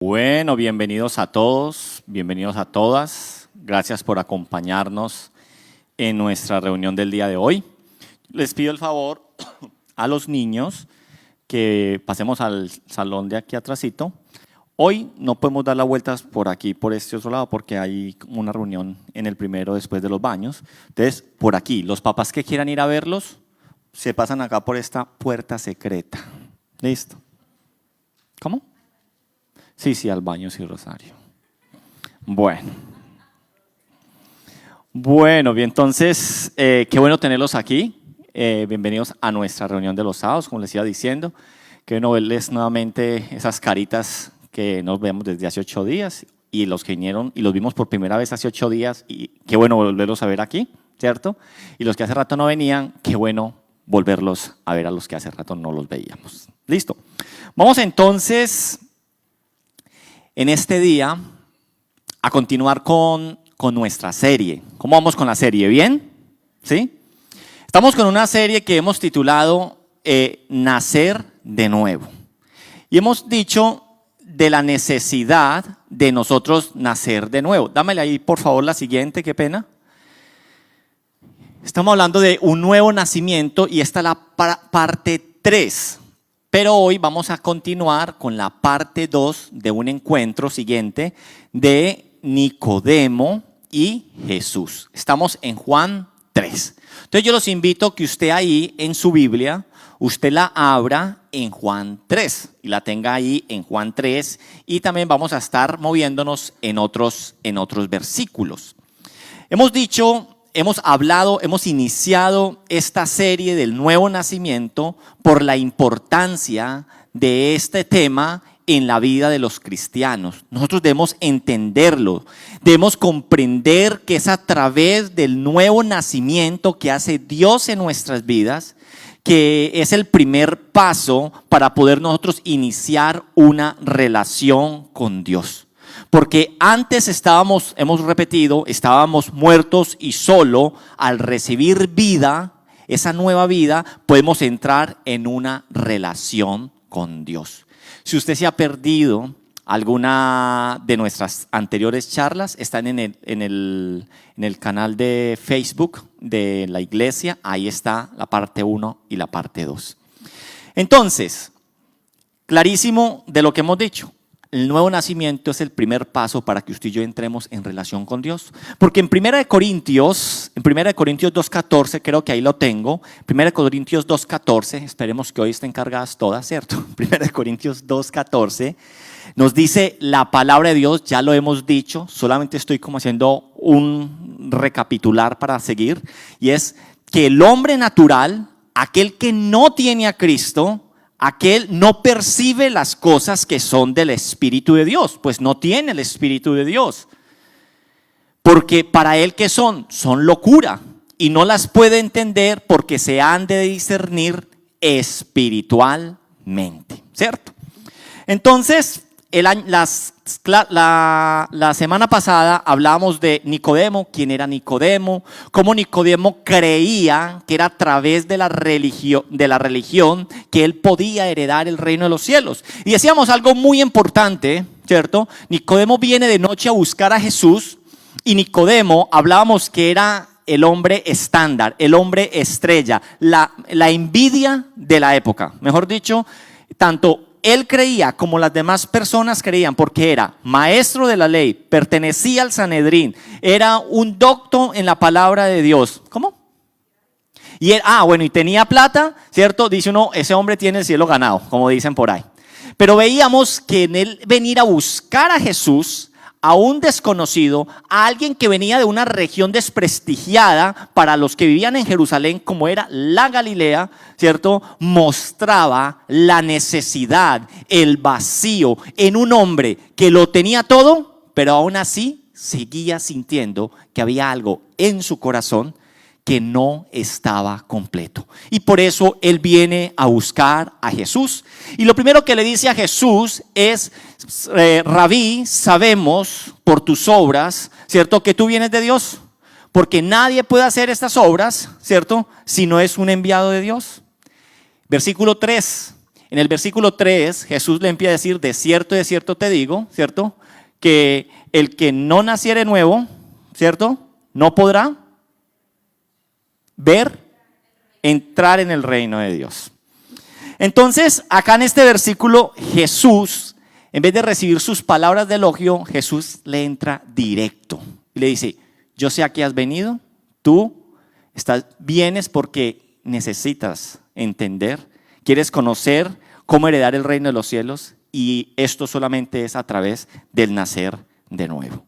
Bueno, bienvenidos a todos, bienvenidos a todas. Gracias por acompañarnos en nuestra reunión del día de hoy. Les pido el favor a los niños que pasemos al salón de aquí atrásito. Hoy no podemos dar las vueltas por aquí, por este otro lado, porque hay una reunión en el primero después de los baños. Entonces, por aquí, los papás que quieran ir a verlos, se pasan acá por esta puerta secreta. ¿Listo? ¿Cómo? Sí, al baño, sí, Rosario. Bueno, bien, entonces, qué bueno tenerlos aquí. Bienvenidos a nuestra reunión de los sábados, como les iba diciendo. Qué bueno verles nuevamente esas caritas que nos vemos desde hace 8 días y los que vinieron y los vimos por primera vez hace 8 días y qué bueno volverlos a ver aquí, ¿cierto? Y los que hace rato no venían, qué bueno volverlos a ver a los que hace rato no los veíamos. Listo. Vamos entonces en este día a continuar con nuestra serie. ¿Cómo vamos con la serie? ¿Bien? ¿Sí? Estamos con una serie que hemos titulado Nacer de Nuevo. Y hemos dicho de la necesidad de nosotros nacer de nuevo. Dámele ahí, por favor, la siguiente, qué pena. Estamos hablando de un nuevo nacimiento y esta es la parte 3. Pero hoy vamos a continuar con la parte 2 de un encuentro siguiente de Nicodemo y Jesús. Estamos en Juan 3. Entonces yo los invito que usted ahí en su Biblia, usted la abra en Juan 3 y la tenga ahí en Juan 3 y también vamos a estar moviéndonos en otros versículos. Hemos iniciado esta serie del nuevo nacimiento por la importancia de este tema en la vida de los cristianos. Nosotros debemos entenderlo, debemos comprender que es a través del nuevo nacimiento que hace Dios en nuestras vidas, que es el primer paso para poder nosotros iniciar una relación con Dios. Porque antes estábamos muertos y solo al recibir vida, esa nueva vida, podemos entrar en una relación con Dios. Si usted se ha perdido alguna de nuestras anteriores charlas, están en el canal de Facebook de la iglesia, ahí está la parte 1 y la parte 2. Entonces, clarísimo de lo que hemos dicho. El nuevo nacimiento es el primer paso para que usted y yo entremos en relación con Dios. Porque en 1 Corintios 2:14, creo que ahí lo tengo, 1 Corintios 2:14, esperemos que hoy estén cargadas todas, ¿cierto? 1 Corintios 2:14, nos dice la palabra de Dios, ya lo hemos dicho, solamente estoy como haciendo un recapitular para seguir, y es que el hombre natural, aquel que no tiene a Cristo, aquel no percibe las cosas que son del Espíritu de Dios, pues no tiene el Espíritu de Dios. Porque para él, ¿qué son? Son locura y no las puede entender porque se han de discernir espiritualmente, ¿cierto? Entonces, la semana pasada hablábamos de Nicodemo, quién era Nicodemo, cómo Nicodemo creía que era a través de la religión que él podía heredar el reino de los cielos. Y decíamos algo muy importante, ¿cierto? Nicodemo viene de noche a buscar a Jesús y Nicodemo hablábamos que era el hombre estándar, el hombre estrella, la envidia de la época. Mejor dicho, tanto él creía como las demás personas creían, porque era maestro de la ley, pertenecía al Sanedrín, era un docto en la palabra de Dios. ¿Cómo? Y él, y tenía plata, ¿cierto? Dice uno, ese hombre tiene el cielo ganado, como dicen por ahí. Pero veíamos que en él venir a buscar a Jesús, a un desconocido, a alguien que venía de una región desprestigiada para los que vivían en Jerusalén, como era la Galilea, ¿cierto? Mostraba la necesidad, el vacío en un hombre que lo tenía todo, pero aún así seguía sintiendo que había algo en su corazón que no estaba completo. Y por eso él viene a buscar a Jesús. Y lo primero que le dice a Jesús es, Rabí, sabemos por tus obras, ¿cierto?, que tú vienes de Dios. Porque nadie puede hacer estas obras, ¿cierto?, si no es un enviado de Dios. Versículo 3. En el versículo 3, Jesús le empieza a decir, de cierto te digo, ¿cierto? Que el que no naciere nuevo, ¿cierto? No podrá entrar en el reino de Dios. Entonces, acá en este versículo, Jesús, en vez de recibir sus palabras de elogio, Jesús le entra directo y le dice, yo sé a qué has venido, tú vienes porque necesitas entender, quieres conocer cómo heredar el reino de los cielos y esto solamente es a través del nacer de nuevo.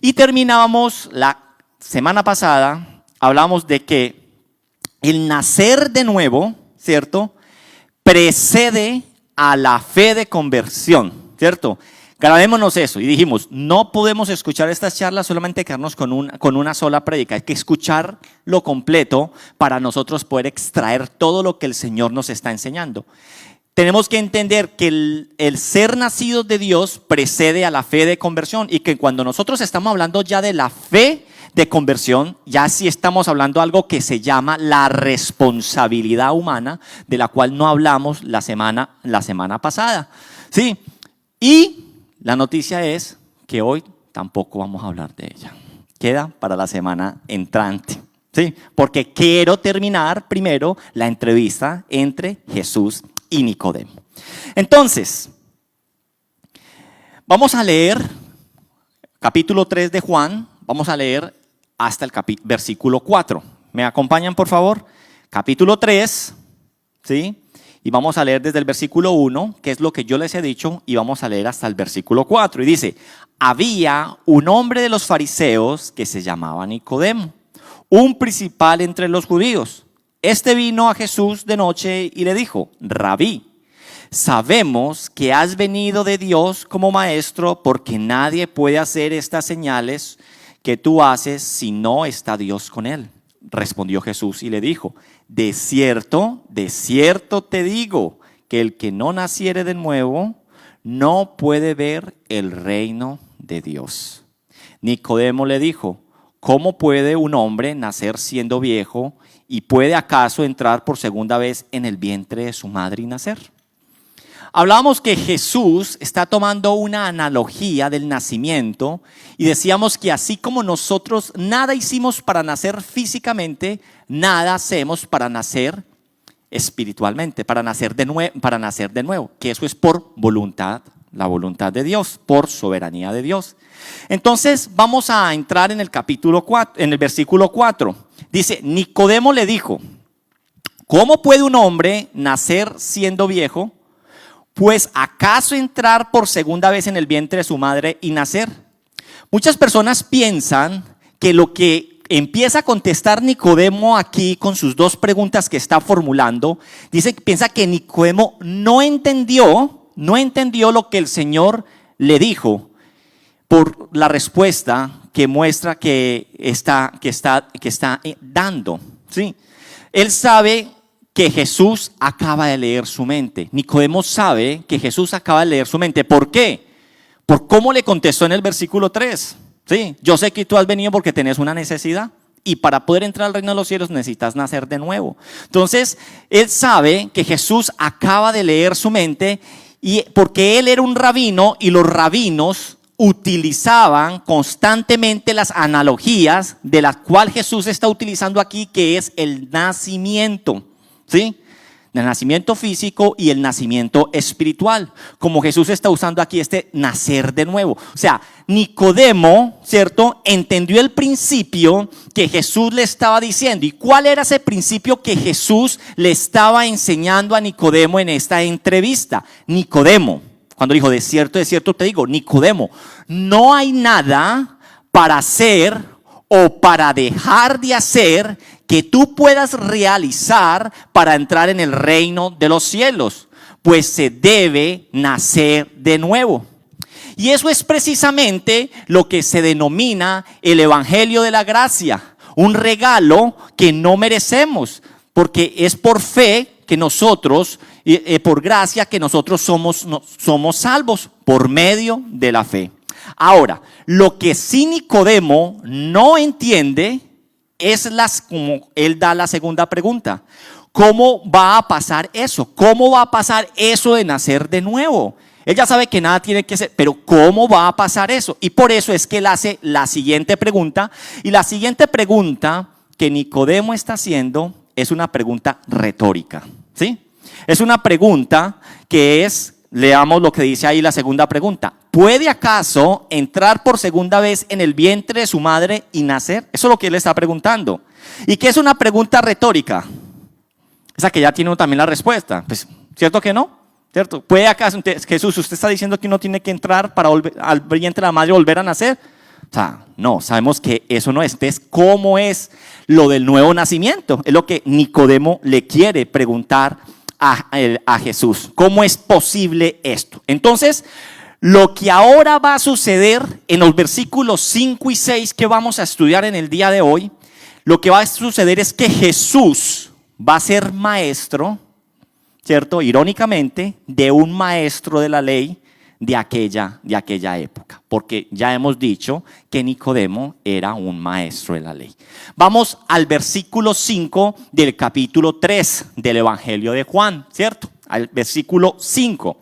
Y terminábamos la semana pasada, hablamos de que el nacer de nuevo, ¿cierto?, precede a la fe de conversión, ¿cierto? Grabémonos eso y dijimos, no podemos escuchar estas charlas solamente quedarnos con una sola prédica, hay que escucharlo completo para nosotros poder extraer todo lo que el Señor nos está enseñando. Tenemos que entender que el ser nacidos de Dios precede a la fe de conversión y que cuando nosotros estamos hablando ya de la fe de conversión, ya sí estamos hablando de algo que se llama la responsabilidad humana, de la cual no hablamos la semana pasada. ¿Sí? Y la noticia es que hoy tampoco vamos a hablar de ella. Queda para la semana entrante. ¿Sí? Porque quiero terminar primero la entrevista entre Jesús y Nicodemo. Entonces, vamos a leer capítulo 3 de Juan, vamos a leer hasta el versículo 4. ¿Me acompañan, por favor? Capítulo 3, ¿sí? Y vamos a leer desde el versículo 1, que es lo que yo les he dicho, y vamos a leer hasta el versículo 4. Y dice, había un hombre de los fariseos que se llamaba Nicodemo, un principal entre los judíos. Este vino a Jesús de noche y le dijo, Rabí, sabemos que has venido de Dios como maestro, porque nadie puede hacer estas señales que tú haces si no está Dios con él. Respondió Jesús y le dijo, de cierto te digo, que el que no naciere de nuevo no puede ver el reino de Dios. Nicodemo le dijo, ¿cómo puede un hombre nacer siendo viejo y puede acaso entrar por segunda vez en el vientre de su madre y nacer? Hablábamos que Jesús está tomando una analogía del nacimiento y decíamos que así como nosotros nada hicimos para nacer físicamente, nada hacemos para nacer espiritualmente, para nacer de nuevo, que eso es por voluntad, la voluntad de Dios, por soberanía de Dios. Entonces vamos a entrar en el capítulo 4, en el versículo 4. Dice, Nicodemo le dijo, ¿cómo puede un hombre nacer siendo viejo? Pues ¿acaso entrar por segunda vez en el vientre de su madre y nacer? Muchas personas piensan que lo que empieza a contestar Nicodemo aquí con sus dos preguntas que está formulando, piensa que Nicodemo no entendió lo que el Señor le dijo por la respuesta que muestra que está dando. ¿Sí? Él sabe que Jesús acaba de leer su mente. Nicodemo sabe que Jesús acaba de leer su mente. ¿Por qué? Por cómo le contestó en el versículo 3. ¿Sí? Yo sé que tú has venido porque tenés una necesidad y para poder entrar al reino de los cielos necesitas nacer de nuevo. Entonces, él sabe que Jesús acaba de leer su mente y porque él era un rabino y los rabinos utilizaban constantemente las analogías de las cuales Jesús está utilizando aquí, que es el nacimiento. ¿Sí? El nacimiento físico y el nacimiento espiritual, como Jesús está usando aquí este nacer de nuevo. O sea, Nicodemo, ¿cierto?, entendió el principio que Jesús le estaba diciendo. ¿Y cuál era ese principio que Jesús le estaba enseñando a Nicodemo en esta entrevista? Nicodemo, cuando dijo, de cierto te digo, Nicodemo, no hay nada para hacer o para dejar de hacer que tú puedas realizar para entrar en el reino de los cielos, pues se debe nacer de nuevo. Y eso es precisamente lo que se denomina el Evangelio de la Gracia, un regalo que no merecemos, porque es por fe que nosotros, por gracia que nosotros somos salvos por medio de la fe. Ahora, lo que sí Nicodemo no entiende es como él da la segunda pregunta. ¿cómo va a pasar eso? ¿Cómo va a pasar eso de nacer de nuevo? Él ya sabe que nada tiene que ser, pero ¿cómo va a pasar eso? Y por eso es que él hace la siguiente pregunta. Y la siguiente pregunta que Nicodemo está haciendo es una pregunta retórica, ¿sí? Es una pregunta que es, leamos lo que dice ahí la segunda pregunta. ¿Puede acaso entrar por segunda vez en el vientre de su madre y nacer? Eso es lo que él está preguntando. ¿Y qué es una pregunta retórica? Esa que ya tiene también la respuesta. Pues, ¿cierto que no? ¿Cierto? ¿Puede acaso, Jesús, usted está diciendo que uno tiene que entrar para al vientre de la madre y volver a nacer? O sea, no, sabemos que eso no es. Entonces, ¿cómo es lo del nuevo nacimiento? Es lo que Nicodemo le quiere preguntar a Jesús. ¿Cómo es posible esto? Entonces, lo que ahora va a suceder en los versículos 5 y 6 que vamos a estudiar en el día de hoy, lo que va a suceder es que Jesús va a ser maestro, ¿cierto? Irónicamente, de un maestro de la ley de aquella época, porque ya hemos dicho que Nicodemo era un maestro de la ley. Vamos al versículo 5 del capítulo 3 del Evangelio de Juan, ¿cierto? Al versículo 5.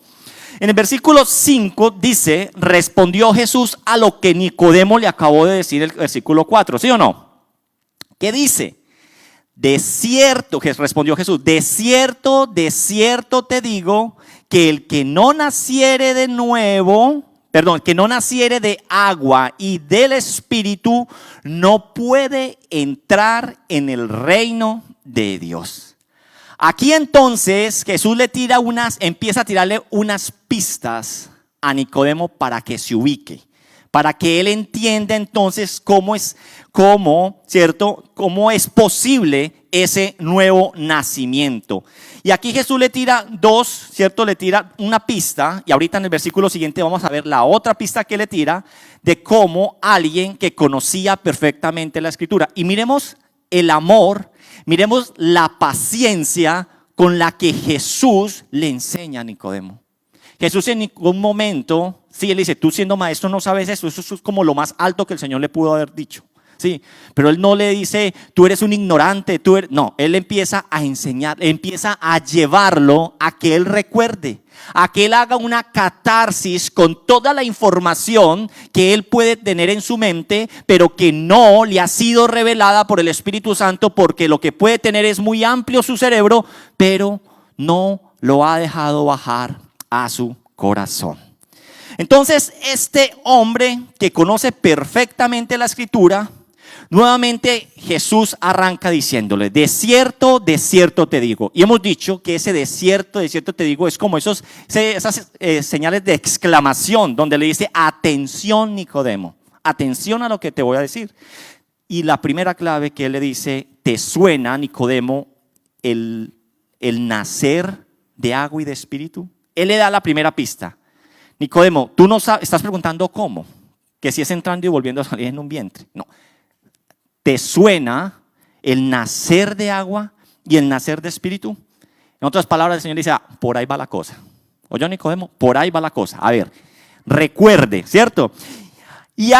En el versículo 5 dice, respondió Jesús a lo que Nicodemo le acabó de decir el versículo 4, ¿sí o no? ¿Qué dice? De cierto, respondió Jesús, de cierto te digo que el que no naciere de nuevo, que no naciere de agua y del Espíritu, no puede entrar en el reino de Dios. Aquí entonces Jesús empieza a tirarle unas pistas a Nicodemo para que se ubique, para que él entienda entonces cómo es posible ese nuevo nacimiento. Y aquí Jesús le tira le tira una pista, y ahorita en el versículo siguiente vamos a ver la otra pista que le tira de cómo alguien que conocía perfectamente la Escritura. Y miremos el amor, miremos la paciencia con la que Jesús le enseña a Nicodemo. Jesús en ningún momento, sí, él dice, tú siendo maestro no sabes eso es como lo más alto que el Señor le pudo haber dicho. Sí, pero él no le dice, tú eres un ignorante, no, él empieza a enseñar, empieza a llevarlo a que él recuerde, a que él haga una catarsis con toda la información que él puede tener en su mente, pero que no le ha sido revelada por el Espíritu Santo, porque lo que puede tener es muy amplio su cerebro, pero no lo ha dejado bajar a su corazón. Entonces, este hombre que conoce perfectamente la Escritura, nuevamente Jesús arranca diciéndole, de cierto te digo. Y hemos dicho que ese de cierto te digo es como esas señales de exclamación donde le dice, atención Nicodemo, atención a lo que te voy a decir. Y la primera clave que él le dice, ¿te suena, Nicodemo, el nacer de agua y de espíritu? Él le da la primera pista. Nicodemo, tú no sabes, estás preguntando cómo, que si es entrando y volviendo a salir en un vientre. No. ¿Te suena el nacer de agua y el nacer de espíritu? En otras palabras, el Señor dice, por ahí va la cosa. Oye, Nicodemo, por ahí va la cosa. A ver, recuerde, ¿cierto? Y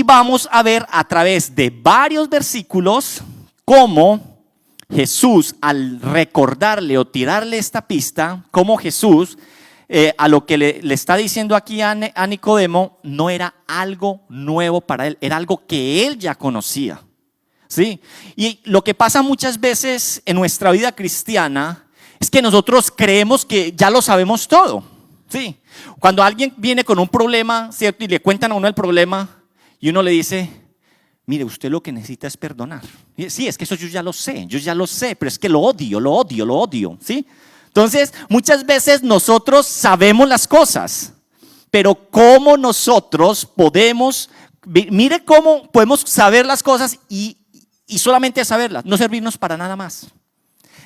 vamos a ver a través de varios versículos cómo Jesús, al recordarle o tirarle esta pista, cómo Jesús, a lo que le está diciendo aquí a Nicodemo, no era algo nuevo para él, era algo que él ya conocía. ¿Sí? Y lo que pasa muchas veces en nuestra vida cristiana es que nosotros creemos que ya lo sabemos todo. ¿Sí? Cuando alguien viene con un problema, ¿cierto? Y le cuentan a uno el problema y uno le dice, mire, usted lo que necesita es perdonar. Sí, es que eso yo ya lo sé, pero es que lo odio. ¿Sí? Entonces, muchas veces nosotros sabemos las cosas, pero ¿cómo nosotros podemos, mire cómo podemos saber las cosas y solamente saberlas, no servirnos para nada más?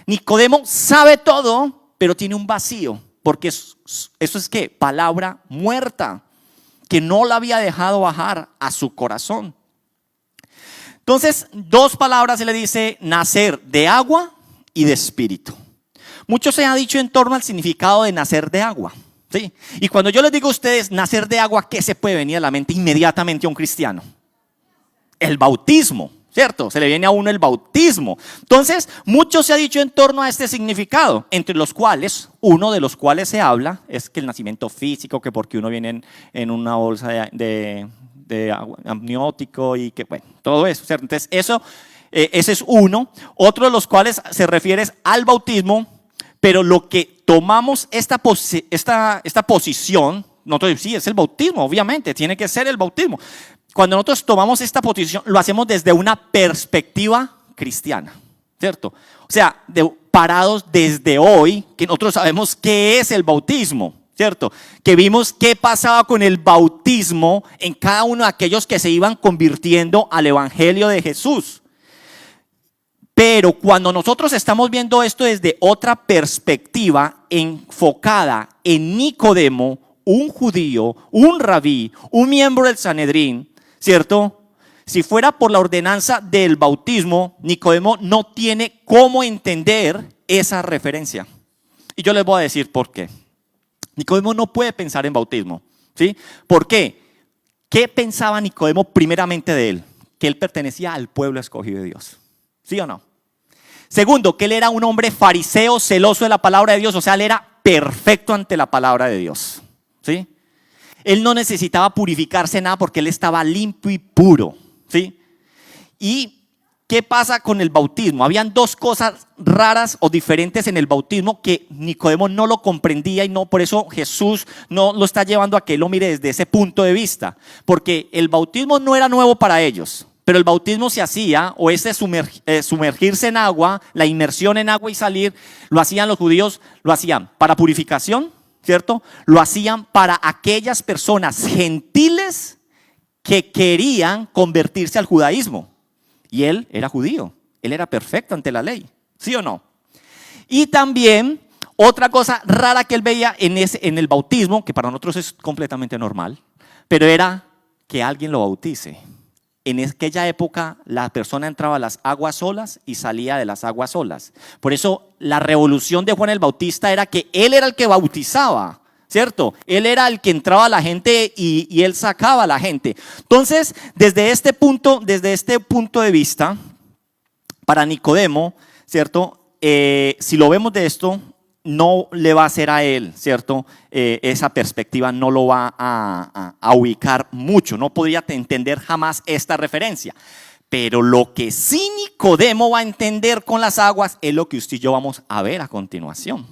Nicodemo sabe todo, pero tiene un vacío, porque eso es ¿qué? Palabra muerta, que no la había dejado bajar a su corazón. Entonces, dos palabras se le dice, nacer de agua y de espíritu. Mucho se ha dicho en torno al significado de nacer de agua, ¿sí? Y cuando yo les digo a ustedes nacer de agua, ¿qué se puede venir a la mente inmediatamente a un cristiano? El bautismo, ¿cierto? Se le viene a uno el bautismo. Entonces, mucho se ha dicho en torno a este significado, entre los cuales, uno de los cuales se habla es que el nacimiento físico, que porque uno viene en una bolsa de amniótico y que, bueno, todo eso, ¿cierto? Entonces, ese es uno. Otro de los cuales se refiere al bautismo, pero lo que tomamos esta posición, nosotros sí, es el bautismo, obviamente, tiene que ser el bautismo. Cuando nosotros tomamos esta posición, lo hacemos desde una perspectiva cristiana, ¿cierto? O sea, parados desde hoy, que nosotros sabemos qué es el bautismo, ¿cierto? Que vimos qué pasaba con el bautismo en cada uno de aquellos que se iban convirtiendo al evangelio de Jesús. Pero cuando nosotros estamos viendo esto desde otra perspectiva enfocada en Nicodemo, un judío, un rabí, un miembro del Sanedrín, ¿cierto? Si fuera por la ordenanza del bautismo, Nicodemo no tiene cómo entender esa referencia. Y yo les voy a decir por qué. Nicodemo no puede pensar en bautismo, ¿sí? ¿Por qué? ¿Qué pensaba Nicodemo primeramente de él? Que él pertenecía al pueblo escogido de Dios, ¿sí o no? Segundo, que él era un hombre fariseo, celoso de la palabra de Dios, o sea, él era perfecto ante la palabra de Dios, ¿sí? Él no necesitaba purificarse nada porque él estaba limpio y puro, ¿sí? ¿Y qué pasa con el bautismo? Habían dos cosas raras o diferentes en el bautismo que Nicodemo no lo comprendía y no, por eso Jesús no lo está llevando a que él lo mire desde ese punto de vista, porque el bautismo no era nuevo para ellos, pero el bautismo se hacía, o ese sumergirse en agua, la inmersión en agua y salir, lo hacían los judíos, lo hacían para purificación, ¿cierto? Lo hacían para aquellas personas gentiles que querían convertirse al judaísmo. Y él era judío, él era perfecto ante la ley, ¿sí o no? Y también otra cosa rara que él veía en el bautismo, que para nosotros es completamente normal, pero era que alguien lo bautice. En aquella época la persona entraba a las aguas solas y salía de las aguas solas. Por eso la revolución de Juan el Bautista era que él era el que bautizaba, ¿cierto? Él era el que entraba a la gente y él sacaba a la gente. Entonces, desde este punto de vista, para Nicodemo, ¿cierto? Si lo vemos de esto, no le va a hacer a él, ¿cierto? Esa perspectiva no lo va a ubicar mucho, no podría entender jamás esta referencia. Pero lo que sí Nicodemo va a entender con las aguas es lo que usted y yo vamos a ver a continuación.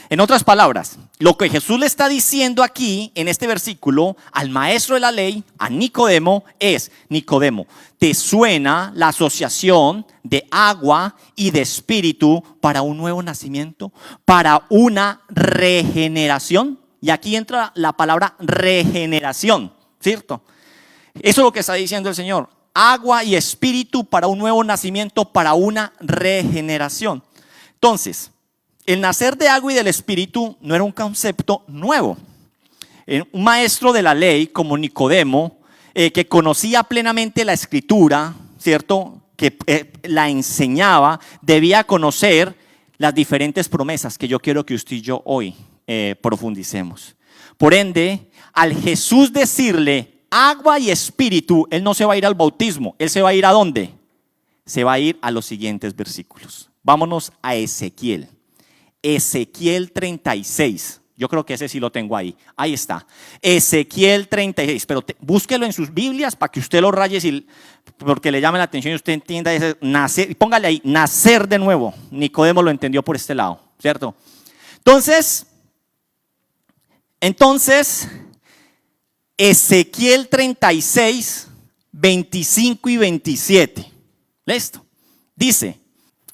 En otras palabras, lo que Jesús le está diciendo aquí en este versículo al maestro de la ley, a Nicodemo, es: Nicodemo, ¿te suena la asociación de agua y de espíritu para un nuevo nacimiento, para una regeneración? Y aquí entra la palabra regeneración, ¿cierto? Eso es lo que está diciendo el Señor. Agua y espíritu para un nuevo nacimiento, para una regeneración. Entonces, el nacer de agua y del espíritu no era un concepto nuevo. Un maestro de la ley como Nicodemo, que conocía plenamente la escritura, ¿cierto? Que la enseñaba, debía conocer las diferentes promesas que yo quiero que usted y yo hoy profundicemos. Por ende, al Jesús decirle agua y espíritu, él no se va a ir al bautismo. ¿Él se va a ir a dónde? Se va a ir a los siguientes versículos. Vámonos a Ezequiel. Ezequiel 36. Yo creo que ese sí lo tengo ahí. Ahí está. Ezequiel 36. Pero búsquelo en sus Biblias para que usted lo raye, porque le llame la atención y usted entienda ese nacer. Póngale ahí, nacer de nuevo. Nicodemo lo entendió por este lado, ¿cierto? Entonces, Ezequiel 36, 25 y 27. ¿Listo? Dice: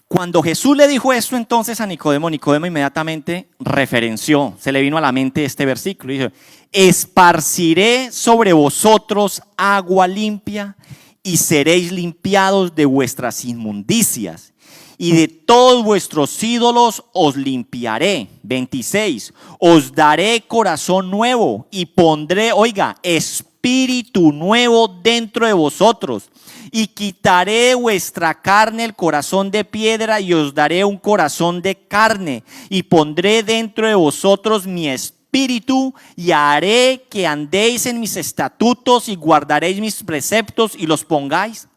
cuando Jesús le dijo esto entonces a Nicodemo, Nicodemo inmediatamente referenció, se le vino a la mente este versículo. Dice: esparciré sobre vosotros agua limpia y seréis limpiados de vuestras inmundicias, y de todos vuestros ídolos os limpiaré. 26. Os daré corazón nuevo y pondré, oiga, espíritu nuevo dentro de vosotros. Y quitaré vuestra carne el corazón de piedra y os daré un corazón de carne. Y pondré dentro de vosotros mi espíritu y haré que andéis en mis estatutos y guardaréis mis preceptos y los pongáis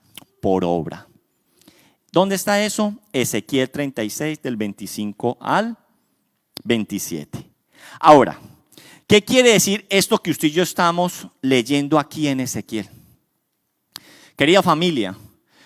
por obra. ¿Dónde está eso? Ezequiel 36 del 25 al 27. Ahora, ¿qué quiere decir esto que usted y yo estamos leyendo aquí en Ezequiel? Querida familia,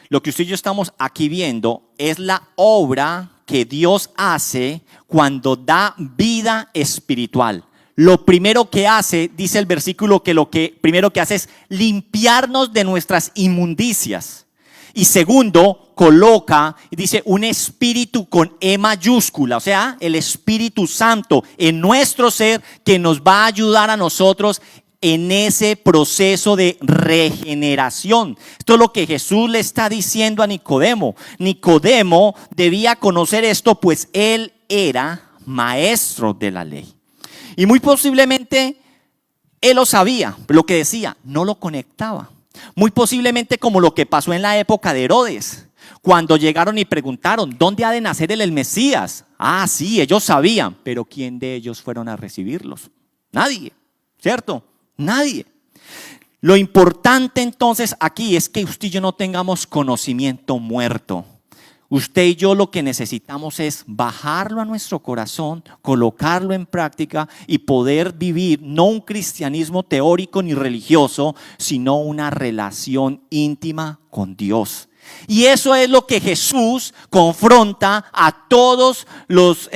lo que usted y yo estamos aquí viendo es la obra que Dios hace cuando da vida espiritual. Lo primero que hace, dice el versículo, que lo que primero que hace es limpiarnos de nuestras inmundicias. Y segundo, coloca, dice, un espíritu con E mayúscula, o sea, el Espíritu Santo en nuestro ser que nos va a ayudar a nosotros en ese proceso de regeneración. Esto es lo que Jesús le está diciendo a Nicodemo. Nicodemo debía conocer esto, pues él era maestro de la ley. Y muy posiblemente él lo sabía, lo que decía, no lo conectaba. Muy posiblemente como lo que pasó en la época de Herodes, cuando llegaron y preguntaron, ¿dónde ha de nacer el Mesías? Ah, sí, ellos sabían, pero ¿quién de ellos fueron a recibirlos? Nadie, ¿cierto? Nadie. Lo importante entonces aquí es que usted y yo no tengamos conocimiento muerto. Usted y yo lo que necesitamos es bajarlo a nuestro corazón, colocarlo en práctica y poder vivir no un cristianismo teórico ni religioso, sino una relación íntima con Dios. Y eso es lo que Jesús confronta a todos los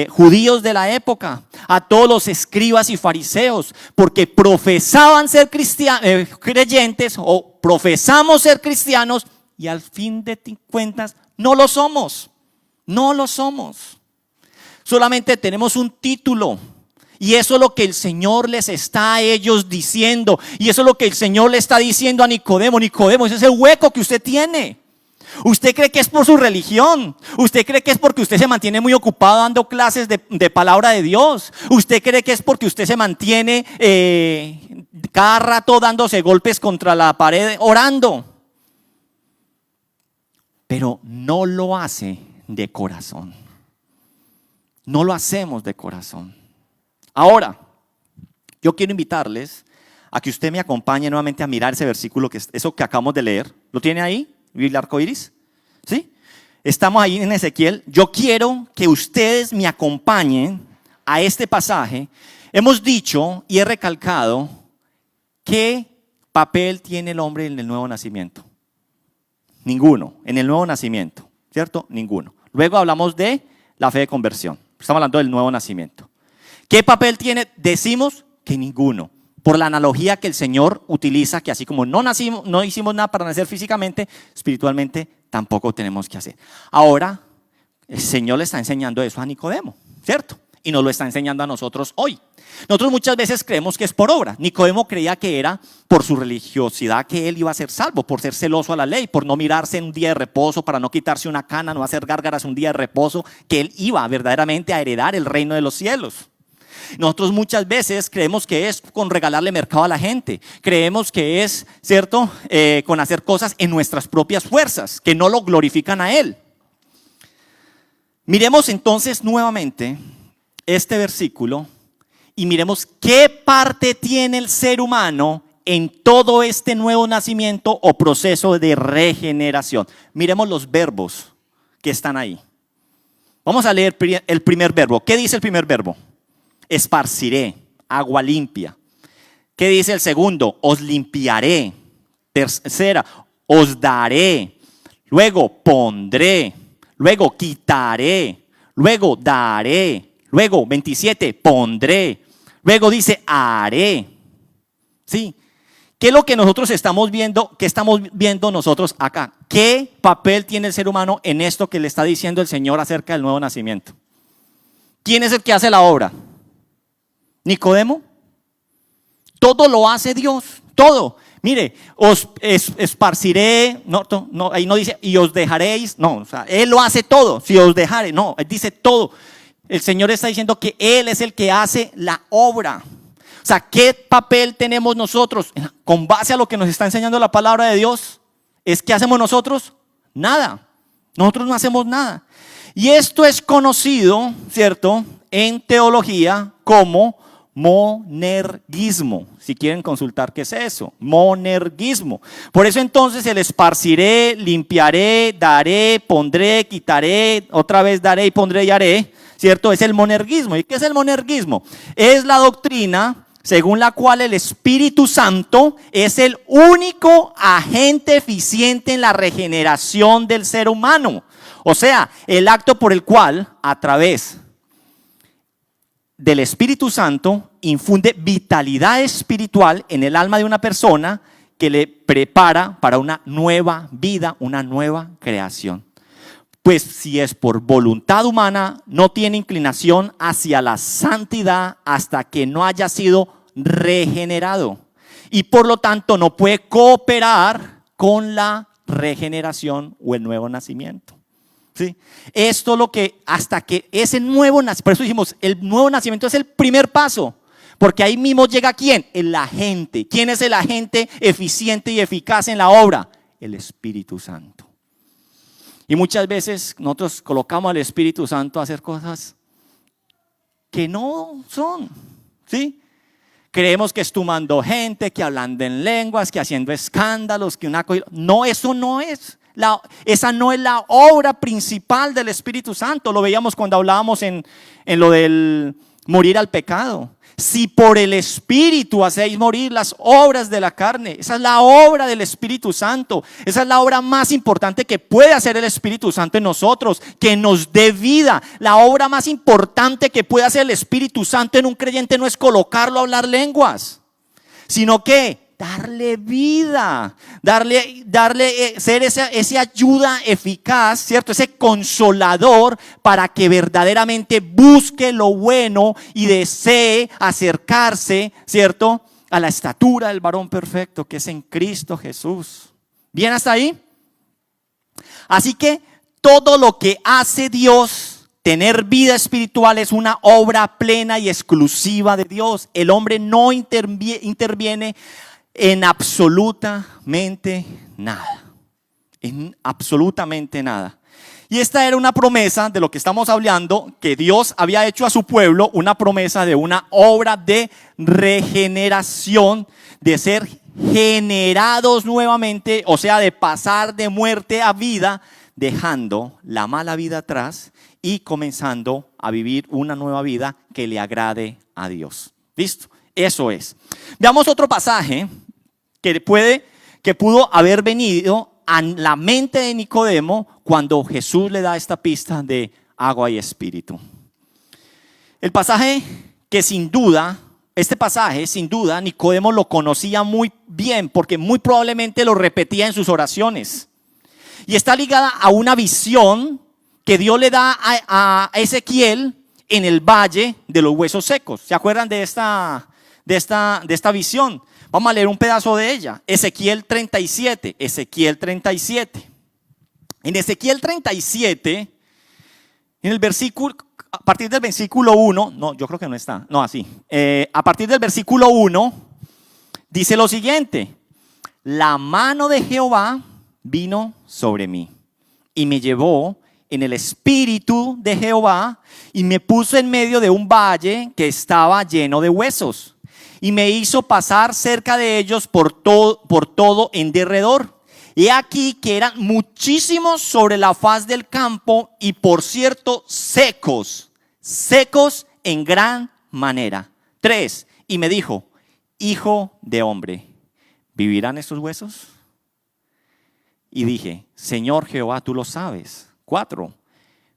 judíos de la época, a todos los escribas y fariseos, porque profesaban ser creyentes o profesamos ser cristianos y al fin de cuentas no lo somos, no lo somos. Solamente tenemos un título y eso es lo que el Señor les está a ellos diciendo. Y eso es lo que el Señor le está diciendo a Nicodemo. Nicodemo, ese es el hueco que usted tiene. Usted cree que es por su religión. Usted cree que es porque usted se mantiene muy ocupado dando clases de palabra de Dios. Usted cree que es porque usted se mantiene cada rato dándose golpes contra la pared orando. Pero no lo hace de corazón. No lo hacemos de corazón. Ahora, yo quiero invitarles a que usted me acompañe nuevamente a mirar ese versículo, eso que acabamos de leer. ¿Lo tiene ahí? ¿Biblia arcoíris? ¿Sí? Estamos ahí en Ezequiel. Yo quiero que ustedes me acompañen a este pasaje. Hemos dicho y he recalcado qué papel tiene el hombre en el nuevo nacimiento. Ninguno, en el nuevo nacimiento, ¿cierto? Ninguno. Luego hablamos de la fe de conversión. Estamos hablando del nuevo nacimiento. ¿Qué papel tiene? Decimos que ninguno. Por la analogía que el Señor utiliza, que así como no hicimos nada para nacer físicamente, espiritualmente tampoco tenemos que hacer. Ahora, el Señor le está enseñando eso a Nicodemo, ¿cierto? Y nos lo está enseñando a nosotros hoy. Nosotros muchas veces creemos que es por obra. Nicodemo creía que era por su religiosidad que él iba a ser salvo, por ser celoso a la ley, por no mirarse en un día de reposo, para no quitarse una cana, no hacer gárgaras un día de reposo, que él iba verdaderamente a heredar el reino de los cielos. Nosotros muchas veces creemos que es con regalarle mercado a la gente. Creemos que es, ¿cierto?, con hacer cosas en nuestras propias fuerzas, que no lo glorifican a Él. Miremos entonces nuevamente este versículo y miremos qué parte tiene el ser humano en todo este nuevo nacimiento o proceso de regeneración. Miremos los verbos que están ahí. Vamos a leer el primer verbo. ¿Qué dice el primer verbo? Esparciré, agua limpia. ¿Qué dice el segundo? Os limpiaré. Tercera, os daré. Luego pondré. Luego quitaré. Luego daré. Luego 27, pondré. Luego dice haré. ¿Sí? ¿Qué es lo que nosotros estamos viendo? ¿Qué estamos viendo nosotros acá? ¿Qué papel tiene el ser humano en esto que le está diciendo el Señor acerca del nuevo nacimiento? ¿Quién es el que hace la obra? ¿Nicodemo? Todo lo hace Dios, todo. Mire, os esparciré, ahí no dice, y os dejaréis, no, o sea, Él lo hace todo, si os dejare, no, Él dice todo. El Señor está diciendo que Él es el que hace la obra. O sea, ¿qué papel tenemos nosotros? Con base a lo que nos está enseñando la palabra de Dios, ¿es qué hacemos nosotros? Nada, nosotros no hacemos nada. Y esto es conocido, ¿cierto?, en teología como monergismo. Si quieren consultar qué es eso, monergismo. Por eso entonces el esparciré, limpiaré, daré, pondré, quitaré, otra vez daré y pondré y haré, ¿cierto? Es el monergismo. ¿Y qué es el monergismo? Es la doctrina según la cual el Espíritu Santo es el único agente eficiente en la regeneración del ser humano. O sea, el acto por el cual, a través del Espíritu Santo, infunde vitalidad espiritual en el alma de una persona que le prepara para una nueva vida, una nueva creación. Pues si es por voluntad humana, no tiene inclinación hacia la santidad hasta que no haya sido regenerado. Y por lo tanto no puede cooperar con la regeneración o el nuevo nacimiento. ¿Sí? Esto es lo que, hasta que ese nuevo nacimiento, por eso dijimos, el nuevo nacimiento es el primer paso. Porque ahí mismo llega ¿quién? El agente. ¿Quién es el agente eficiente y eficaz en la obra? El Espíritu Santo. Y muchas veces nosotros colocamos al Espíritu Santo a hacer cosas que no son, ¿sí? Creemos que es tomando gente, que hablando en lenguas, que haciendo escándalos, que una cosa. No, eso no es. Esa no es la obra principal del Espíritu Santo. Lo veíamos cuando hablábamos en lo del morir al pecado. Si por el Espíritu hacéis morir las obras de la carne, esa es la obra del Espíritu Santo. Esa es la obra más importante que puede hacer el Espíritu Santo en nosotros, que nos dé vida. La obra más importante que puede hacer el Espíritu Santo en un creyente no es colocarlo a hablar lenguas, sino que darle vida, ser esa ayuda eficaz, ¿cierto? Ese consolador para que verdaderamente busque lo bueno y desee acercarse, ¿cierto? A la estatura del varón perfecto que es en Cristo Jesús. ¿Bien hasta ahí? Así que todo lo que hace Dios, tener vida espiritual, es una obra plena y exclusiva de Dios. El hombre no interviene en absolutamente nada, en absolutamente nada. Y esta era una promesa de lo que estamos hablando, que Dios había hecho a su pueblo, una promesa de una obra de regeneración, de ser generados nuevamente, o sea, de pasar de muerte a vida, dejando la mala vida atrás y comenzando a vivir una nueva vida que le agrade a Dios. ¿Listo? Eso es. Veamos otro pasaje que pudo haber venido a la mente de Nicodemo cuando Jesús le da esta pista de agua y espíritu. El pasaje que sin duda, este pasaje sin duda Nicodemo lo conocía muy bien porque muy probablemente lo repetía en sus oraciones. Y está ligada a una visión que Dios le da a Ezequiel en el valle de los huesos secos. ¿Se acuerdan de esta visión? Vamos a leer un pedazo de ella. Ezequiel 37. Ezequiel 37. En Ezequiel 37, en el versículo, a partir del versículo 1, no, yo creo que no está, no, así. A partir del versículo 1, dice lo siguiente: la mano de Jehová vino sobre mí y me llevó en el espíritu de Jehová y me puso en medio de un valle que estaba lleno de huesos. Y me hizo pasar cerca de ellos por todo en derredor. He aquí que eran muchísimos sobre la faz del campo y por cierto secos en gran manera. 3. Y me dijo: hijo de hombre, ¿vivirán estos huesos? Y dije: Señor Jehová, tú lo sabes. 4.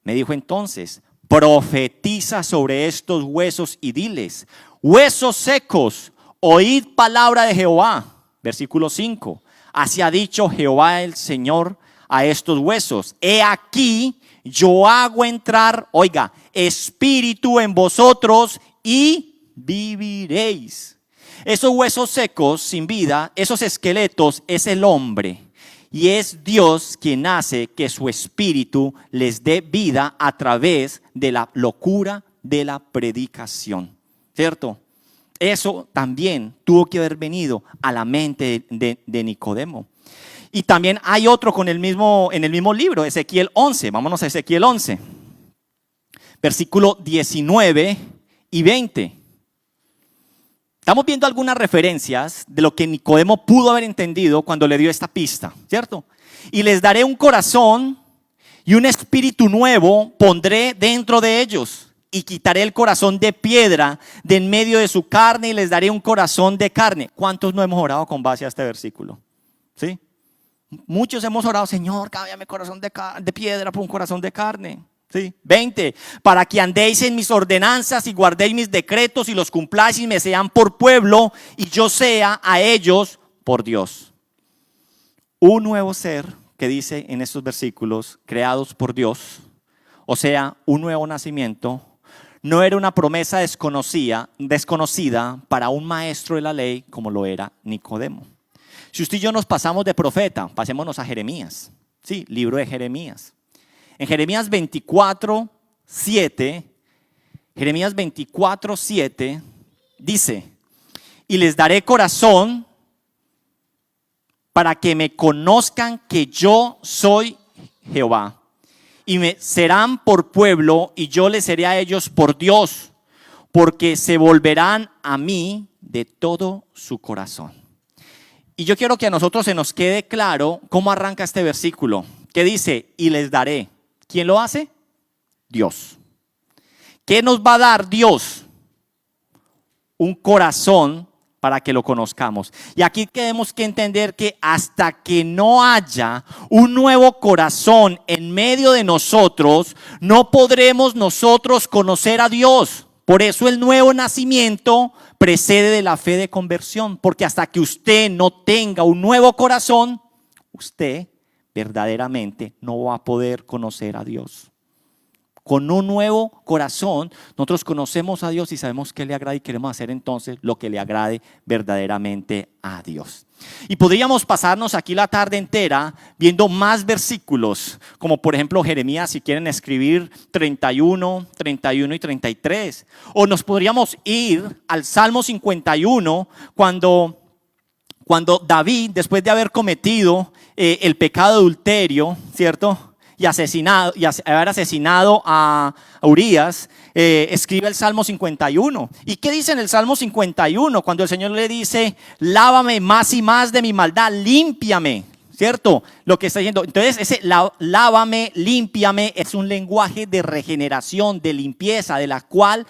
Me dijo entonces: profetiza sobre estos huesos y diles: huesos secos, oíd palabra de Jehová. Versículo 5. Así ha dicho Jehová el Señor a estos huesos: he aquí, yo hago entrar, oiga, espíritu en vosotros y viviréis. Esos huesos secos sin vida, esos esqueletos, es el hombre. Y es Dios quien hace que su espíritu les dé vida a través de la locura de la predicación. ¿Cierto? Eso también tuvo que haber venido a la mente de Nicodemo. Y también hay otro en el mismo libro, Ezequiel 11. Vámonos a Ezequiel 11. Versículo 19 y 20. Estamos viendo algunas referencias de lo que Nicodemo pudo haber entendido cuando le dio esta pista, ¿cierto? Y les daré un corazón y un espíritu nuevo pondré dentro de ellos. Y quitaré el corazón de piedra de en medio de su carne y les daré un corazón de carne. ¿Cuántos no hemos orado con base a este versículo? ¿Sí? Muchos hemos orado, Señor, cámbiame corazón de piedra por un corazón de carne. ¿Sí? 20, para que andéis en mis ordenanzas y guardéis mis decretos y los cumpláis y me sean por pueblo y yo sea a ellos por Dios. Un nuevo ser que dice en estos versículos, creados por Dios, o sea, un nuevo nacimiento, no era una promesa desconocida para un maestro de la ley como lo era Nicodemo. Si usted y yo nos pasamos de profeta, pasémonos a Jeremías, sí, libro de Jeremías. En Jeremías 24:7, dice, y les daré corazón para que me conozcan que yo soy Jehová. Y me serán por pueblo y yo les seré a ellos por Dios, porque se volverán a mí de todo su corazón. Y yo quiero que a nosotros se nos quede claro cómo arranca este versículo, que dice, y les daré. ¿Quién lo hace? Dios. ¿Qué nos va a dar Dios? Un corazón para que lo conozcamos. Y aquí tenemos que entender que hasta que no haya un nuevo corazón en medio de nosotros, no podremos nosotros conocer a Dios. Por eso el nuevo nacimiento precede de la fe de conversión, porque hasta que usted no tenga un nuevo corazón, usted verdaderamente no va a poder conocer a Dios. Con un nuevo corazón, nosotros conocemos a Dios y sabemos qué le agrada y queremos hacer entonces lo que le agrade verdaderamente a Dios. Y podríamos pasarnos aquí la tarde entera viendo más versículos, como por ejemplo Jeremías, si quieren escribir 31 y 33. O nos podríamos ir al Salmo 51 cuando David, después de haber cometido el pecado de adulterio, ¿cierto? Y haber asesinado a Urías, escribe el Salmo 51. ¿Y qué dice en el Salmo 51? Cuando el Señor le dice, lávame más y más de mi maldad, límpiame, ¿cierto? Lo que está diciendo. Entonces, ese lávame, límpiame, es un lenguaje de regeneración, de limpieza, de la cual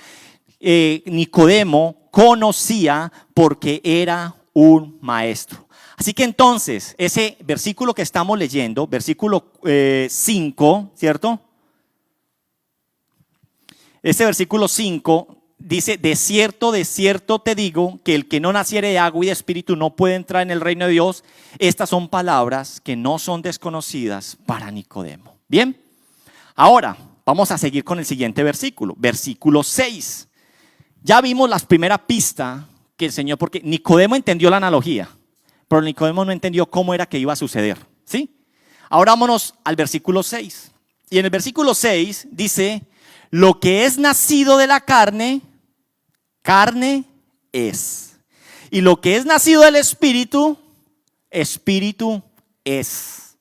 Nicodemo conocía porque era un maestro. Así que entonces, ese versículo que estamos leyendo, versículo 5, ¿cierto? Ese versículo 5 dice, de cierto te digo, que el que no naciere de agua y de espíritu no puede entrar en el reino de Dios. Estas son palabras que no son desconocidas para Nicodemo. Bien, ahora vamos a seguir con el siguiente versículo, versículo 6. Ya vimos la primera pista que el Señor, porque Nicodemo entendió la analogía, pero Nicodemo no entendió cómo era que iba a suceder, ¿sí? Ahora vámonos al versículo 6. Y en el versículo 6 dice, lo que es nacido de la carne, carne es. Y lo que es nacido del espíritu, espíritu es.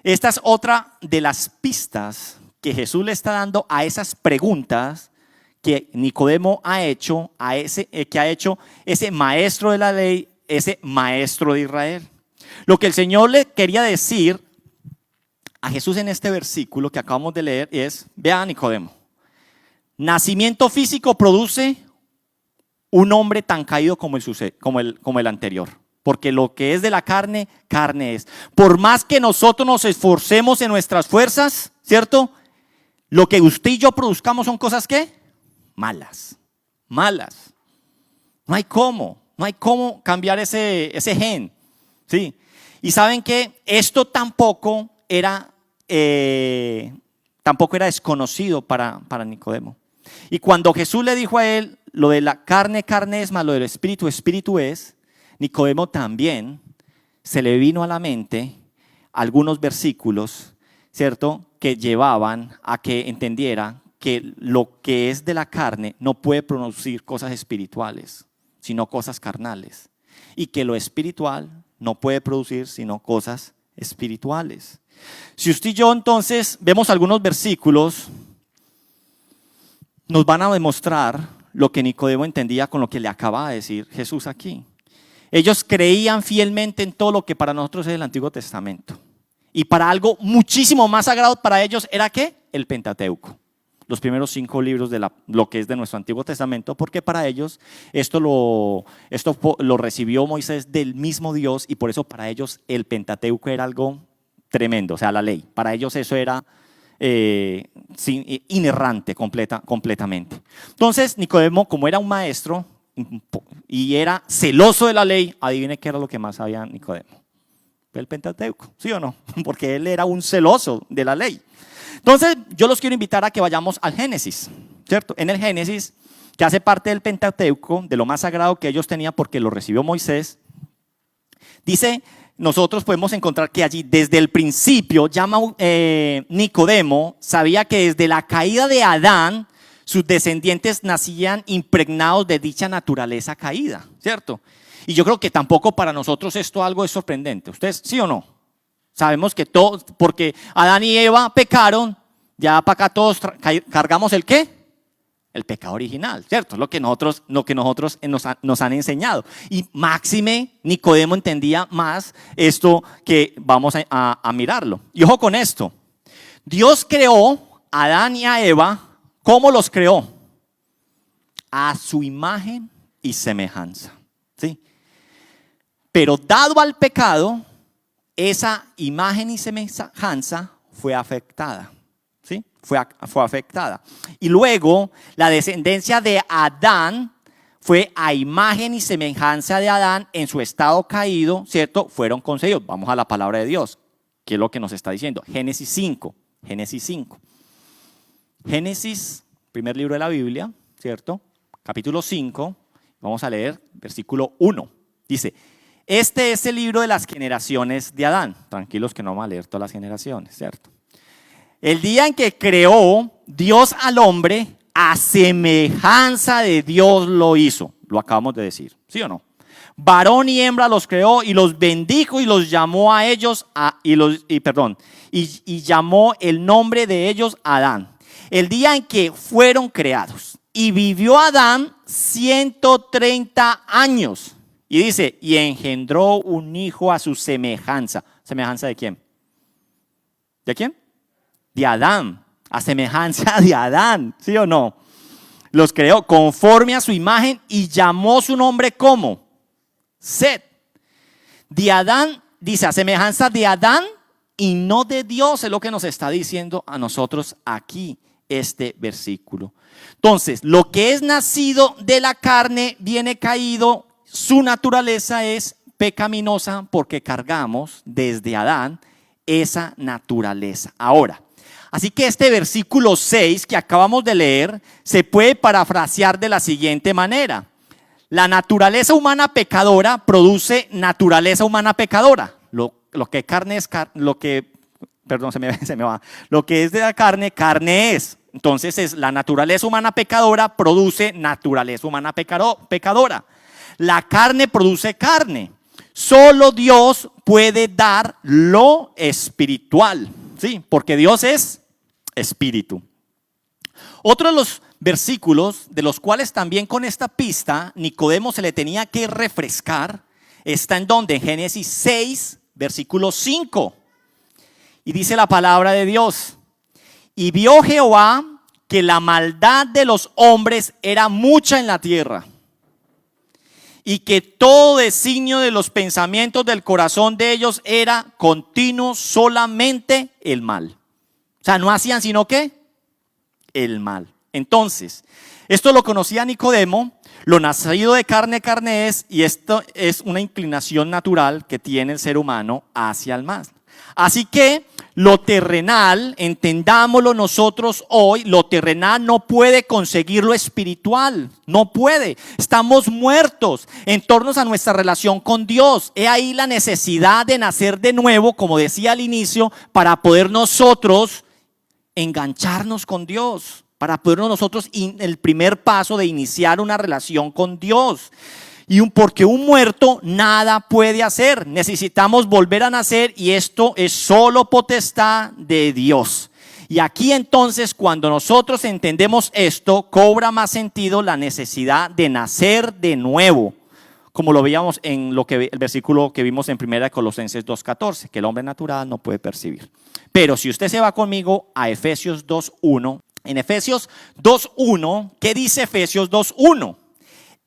Esta es otra de las pistas que Jesús le está dando a esas preguntas que Nicodemo ha hecho, que ha hecho ese maestro de la ley, ese maestro de Israel. Lo que el Señor le quería decir a Jesús en este versículo que acabamos de leer es, vea Nicodemo, nacimiento físico produce un hombre tan caído como el anterior. Porque lo que es de la carne, carne es. Por más que nosotros nos esforcemos en nuestras fuerzas, ¿cierto? Lo que usted y yo produzcamos son cosas ¿qué? Malas. No hay cómo cambiar ese gen, ¿sí? Y saben que esto tampoco era desconocido para Nicodemo. Y cuando Jesús le dijo a él, lo de la carne, carne es, más lo del espíritu, espíritu es, Nicodemo también se le vino a la mente algunos versículos, ¿cierto?, que llevaban a que entendiera que lo que es de la carne no puede producir cosas espirituales, sino cosas carnales. Y que lo espiritual no puede producir sino cosas espirituales. Si usted y yo entonces vemos algunos versículos, nos van a demostrar lo que Nicodemo entendía con lo que le acaba de decir Jesús aquí. Ellos creían fielmente en todo lo que para nosotros es el Antiguo Testamento. Y para algo muchísimo más sagrado para ellos era ¿qué? El Pentateuco. Los primeros 5 libros de lo que es de nuestro Antiguo Testamento, porque para ellos esto lo recibió Moisés del mismo Dios y por eso para ellos el Pentateuco era algo tremendo, o sea, la ley. Para ellos eso era inerrante completamente. Entonces Nicodemo, como era un maestro y era celoso de la ley, adivine qué era lo que más sabía Nicodemo. El Pentateuco, ¿sí o no? Porque él era un celoso de la ley. Entonces, yo los quiero invitar a que vayamos al Génesis, ¿cierto? En el Génesis, que hace parte del Pentateuco, de lo más sagrado que ellos tenían porque lo recibió Moisés, dice, nosotros podemos encontrar que allí desde el principio, Nicodemo sabía que desde la caída de Adán, sus descendientes nacían impregnados de dicha naturaleza caída, ¿cierto? Y yo creo que tampoco para nosotros esto algo es sorprendente. ¿Ustedes sí o no? Sabemos que todos, porque Adán y Eva pecaron, ya para acá todos cargamos ¿el qué? El pecado original, ¿cierto? Es lo que nosotros nos han enseñado. Y máxime Nicodemo entendía más esto que vamos a mirarlo. Y ojo con esto. Dios creó a Adán y a Eva. ¿Cómo los creó? A su imagen y semejanza. ¿Sí? Pero dado al pecado, esa imagen y semejanza fue afectada. ¿Sí? Fue afectada. Y luego la descendencia de Adán fue a imagen y semejanza de Adán en su estado caído, ¿cierto? Fueron concebidos. Vamos a la palabra de Dios, que es lo que nos está diciendo. Génesis 5. Génesis, primer libro de la Biblia, ¿cierto? Capítulo 5, vamos a leer versículo 1. Dice, este es el libro de las generaciones de Adán. Tranquilos que no vamos a leer todas las generaciones, ¿cierto? El día en que creó Dios al hombre, a semejanza de Dios lo hizo. Lo acabamos de decir, ¿sí o no? Varón y hembra los creó y los bendijo y los llamó a ellos, y llamó el nombre de ellos Adán. El día en que fueron creados. Y vivió Adán 130 años. Y dice, y engendró un hijo a su semejanza. ¿Semejanza de quién? ¿De quién? De Adán. A semejanza de Adán, ¿sí o no? Los creó conforme a su imagen y llamó su nombre ¿cómo? Set. De Adán, dice, a semejanza de Adán y no de Dios, es lo que nos está diciendo a nosotros aquí este versículo. Entonces, lo que es nacido de la carne viene caído, su naturaleza es pecaminosa porque cargamos desde Adán esa naturaleza. Ahora, así que este versículo 6 que acabamos de leer se puede parafrasear de la siguiente manera. La naturaleza humana pecadora produce naturaleza humana pecadora. Lo que carne es lo que es de la carne, carne es. Entonces la naturaleza humana pecadora produce naturaleza humana pecadora. La carne produce carne. Solo Dios puede dar lo espiritual, ¿sí? Porque Dios es espíritu. Otro de los versículos de los cuales también con esta pista Nicodemo se le tenía que refrescar está en donde, en Génesis 6, versículo 5. Y dice la palabra de Dios: y vio Jehová que la maldad de los hombres era mucha en la tierra, y que todo designio de los pensamientos del corazón de ellos era continuo solamente el mal. O sea, no hacían sino ¿qué? El mal. Entonces, esto lo conocía Nicodemo, lo nacido de carne, carne es, y esto es una inclinación natural que tiene el ser humano hacia el mal. Así que lo terrenal, entendámoslo nosotros hoy, lo terrenal no puede conseguir lo espiritual, no puede. Estamos muertos en torno a nuestra relación con Dios. He ahí la necesidad de nacer de nuevo, como decía al inicio, para poder nosotros engancharnos con Dios, para poder nosotros el primer paso de iniciar una relación con Dios. Porque un muerto nada puede hacer. Necesitamos volver a nacer y esto es solo potestad de Dios. Y aquí entonces, cuando nosotros entendemos esto, cobra más sentido la necesidad de nacer de nuevo, como lo veíamos en el versículo que vimos en 1 Colosenses 2:14, que el hombre natural no puede percibir. Pero si usted se va conmigo a Efesios 2:1, en Efesios 2:1, ¿qué dice Efesios 2:1?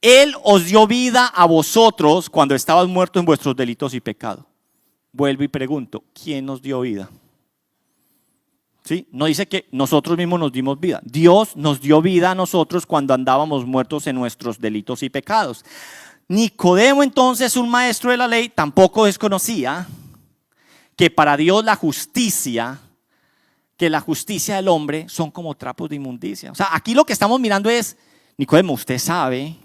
Él os dio vida a vosotros cuando estabas muertos en vuestros delitos y pecados. Vuelvo y pregunto, ¿quién nos dio vida? ¿Sí? No dice que nosotros mismos nos dimos vida. Dios nos dio vida a nosotros cuando andábamos muertos en nuestros delitos y pecados. Nicodemo, entonces, un maestro de la ley, tampoco desconocía que para Dios la justicia del hombre son como trapos de inmundicia. O sea, aquí lo que estamos mirando es, Nicodemo, usted sabe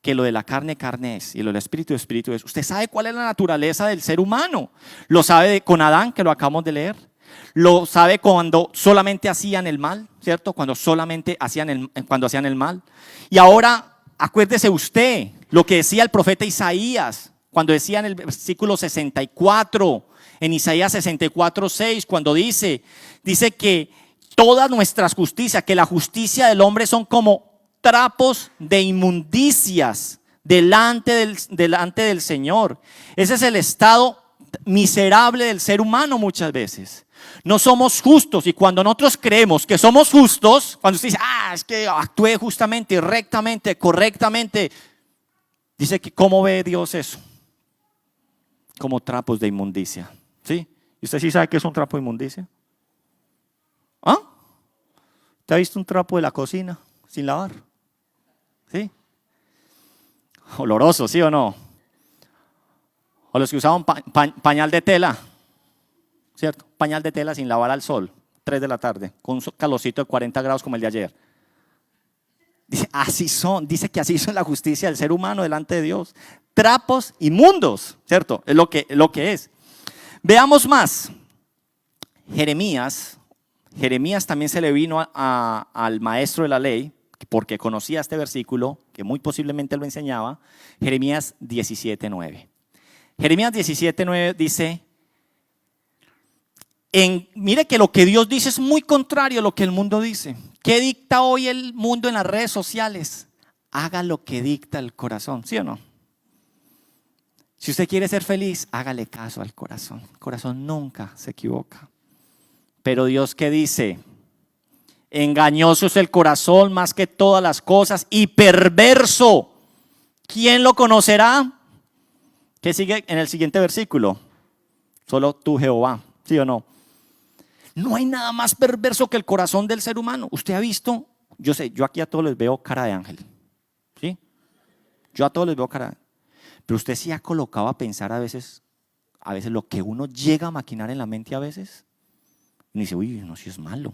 que lo de la carne es y lo del espíritu es. Usted sabe cuál es la naturaleza del ser humano. Lo sabe con Adán, que lo acabamos de leer. Lo sabe cuando solamente hacían el mal, ¿cierto? Cuando hacían el mal. Y ahora, acuérdese usted lo que decía el profeta Isaías, cuando decía en el versículo 64, en Isaías 64:6, cuando dice que todas nuestras justicias, que la justicia del hombre son como trapos de inmundicias delante del Señor. Ese es el estado miserable del ser humano muchas veces. No somos justos, y cuando nosotros creemos que somos justos, cuando usted dice, es que actué justamente, rectamente, correctamente, dice que ¿cómo ve Dios eso? Como trapos de inmundicia. ¿Sí? ¿Y usted sí sabe qué es un trapo de inmundicia? ¿Ah? ¿Te ha visto un trapo de la cocina sin lavar? ¿Sí? Oloroso, ¿sí o no? O los que usaban pañal de tela, ¿cierto? Pañal de tela sin lavar al sol, 3 de la tarde, con un calorcito de 40 grados como el de ayer. Dice que así son la justicia del ser humano delante de Dios. Trapos inmundos, ¿cierto? Es lo que es. Veamos más. Jeremías también se le vino al maestro de la ley, porque conocía este versículo, que muy posiblemente lo enseñaba. Jeremías 17:9. Jeremías 17:9 dice, mire que lo que Dios dice es muy contrario a lo que el mundo dice. ¿Qué dicta hoy el mundo en las redes sociales? Haga lo que dicta el corazón, ¿sí o no? Si usted quiere ser feliz, hágale caso al corazón. El corazón nunca se equivoca. Pero Dios, ¿qué dice? Engañoso es el corazón más que todas las cosas y perverso. ¿Quién lo conocerá? ¿Qué sigue en el siguiente versículo? Solo tú, Jehová, ¿sí o no? No hay nada más perverso que el corazón del ser humano. Usted ha visto, yo aquí a todos les veo cara de ángel, ¿sí? Yo a todos les veo cara de ángel. Pero usted sí ha colocado a pensar a veces lo que uno llega a maquinar en la mente a veces. Y dice, uy, no, si es malo.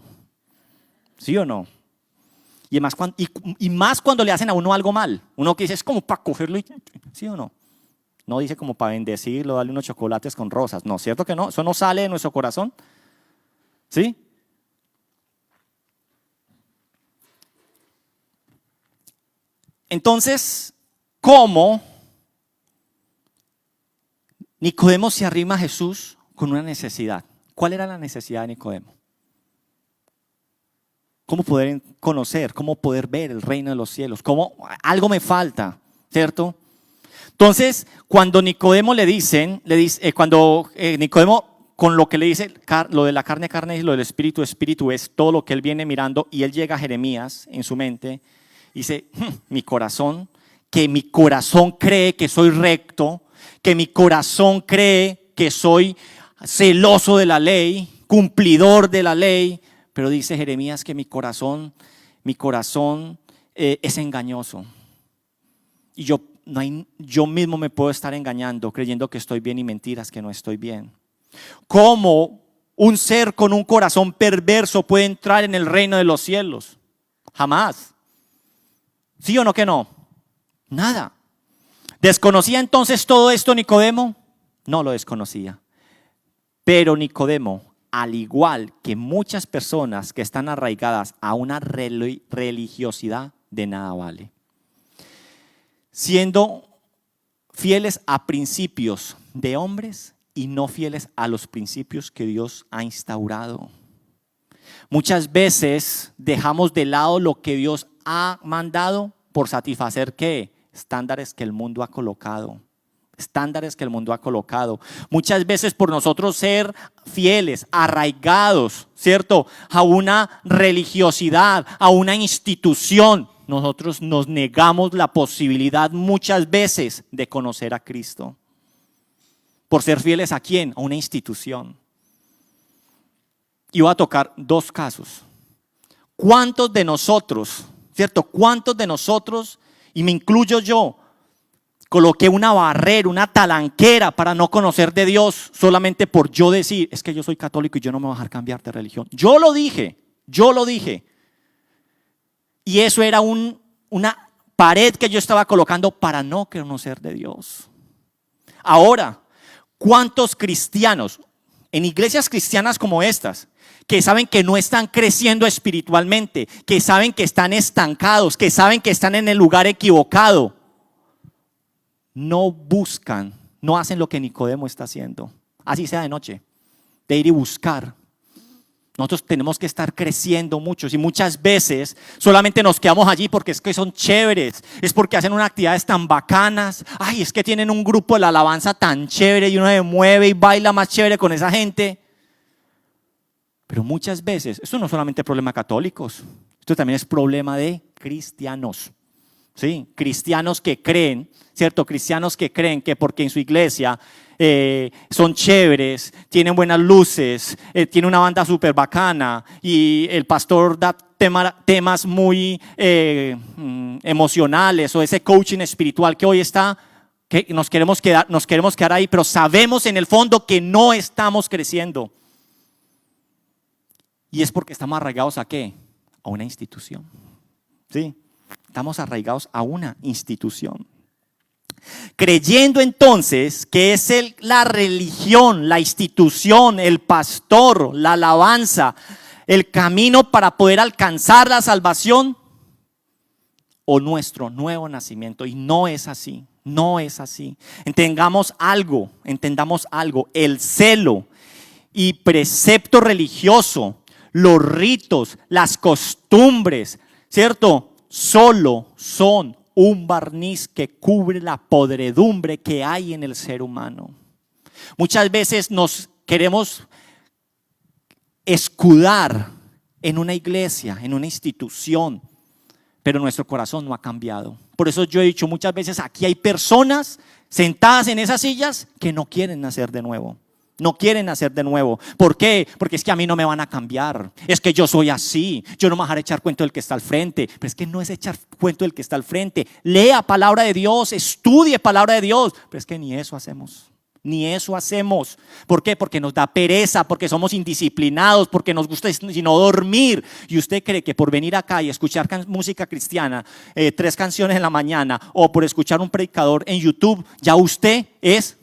¿Sí o no? Y más cuando le hacen a uno algo mal. Uno que dice, es como para cogerlo y, ¿sí o no? No dice como para bendecirlo, darle unos chocolates con rosas. No, ¿cierto que no? Eso no sale de nuestro corazón. ¿Sí? Entonces, ¿cómo Nicodemo se arrima a Jesús con una necesidad? ¿Cuál era la necesidad de Nicodemo? ¿Cómo poder conocer, cómo poder ver el reino de los cielos? ¿Cómo algo me falta, cierto? Entonces, cuando Nicodemo Nicodemo con lo que le dice, lo de la carne y lo del espíritu es todo lo que él viene mirando, y él llega a Jeremías en su mente y dice, mi corazón cree que soy recto, que mi corazón cree que soy celoso de la ley, cumplidor de la ley, pero dice Jeremías que mi corazón es engañoso. Y yo mismo me puedo estar engañando, creyendo que estoy bien y mentiras que no estoy bien. ¿Cómo un ser con un corazón perverso puede entrar en el reino de los cielos? Jamás. ¿Sí o no que no? Nada. ¿Desconocía entonces todo esto Nicodemo? No lo desconocía. Pero Nicodemo, al igual que muchas personas que están arraigadas a una religiosidad, de nada vale. Siendo fieles a principios de hombres y no fieles a los principios que Dios ha instaurado. Muchas veces dejamos de lado lo que Dios ha mandado por satisfacer ¿qué? Estándares que el mundo ha colocado. Estándares que el mundo ha colocado. Muchas veces por nosotros ser fieles, arraigados, ¿cierto? A una religiosidad, a una institución, nosotros nos negamos la posibilidad muchas veces de conocer a Cristo. Por ser fieles ¿a quién? A una institución. Y voy a tocar dos casos. ¿Cuántos de nosotros, cierto? ¿Cuántos de nosotros, y me incluyo yo, coloqué una barrera, una talanquera para no conocer de Dios solamente por yo decir, es que yo soy católico y yo no me voy a dejar cambiar de religión? Yo lo dije. Y eso era una pared que yo estaba colocando para no conocer de Dios. Ahora, ¿cuántos cristianos en iglesias cristianas como estas, que saben que no están creciendo espiritualmente, que saben que están estancados, que saben que están en el lugar equivocado, no buscan, no hacen lo que Nicodemo está haciendo, así sea de noche, de ir y buscar? Nosotros tenemos que estar creciendo mucho y muchas veces solamente nos quedamos allí porque es que son chéveres, es porque hacen unas actividades tan bacanas, ay, es que tienen un grupo de la alabanza tan chévere y uno se mueve y baila más chévere con esa gente. Pero muchas veces, esto no es solamente problema de católicos, esto también es problema de cristianos. Sí, cristianos que creen, ¿cierto? Cristianos que creen que porque en su iglesia son chéveres, tienen buenas luces, tiene una banda súper bacana y el pastor da temas muy emocionales, o ese coaching espiritual que hoy está, que nos queremos quedar ahí, pero sabemos en el fondo que no estamos creciendo. Y es porque estamos arraigados ¿a qué? A una institución. Sí. Estamos arraigados a una institución. Creyendo entonces que es la religión, la institución, el pastor, la alabanza, el camino para poder alcanzar la salvación o nuestro nuevo nacimiento. Y no es así, no es así. Entendamos algo, el celo y precepto religioso, los ritos, las costumbres, ¿cierto? Solo son un barniz que cubre la podredumbre que hay en el ser humano. Muchas veces nos queremos escudar en una iglesia, en una institución, pero nuestro corazón no ha cambiado. Por eso yo he dicho muchas veces, aquí hay personas sentadas en esas sillas que no quieren nacer de nuevo. No quieren nacer de nuevo. ¿Por qué? Porque es que a mí no me van a cambiar. Es que yo soy así. Yo no me voy a dejar echar cuento del que está al frente. Pero es que no es echar cuento del que está al frente. Lea palabra de Dios, estudie palabra de Dios. Pero es que ni eso hacemos. Ni eso hacemos. ¿Por qué? Porque nos da pereza, porque somos indisciplinados, porque nos gusta sino dormir. Y usted cree que por venir acá y escuchar música cristiana, 3 canciones en la mañana, o por escuchar un predicador en YouTube, ya usted es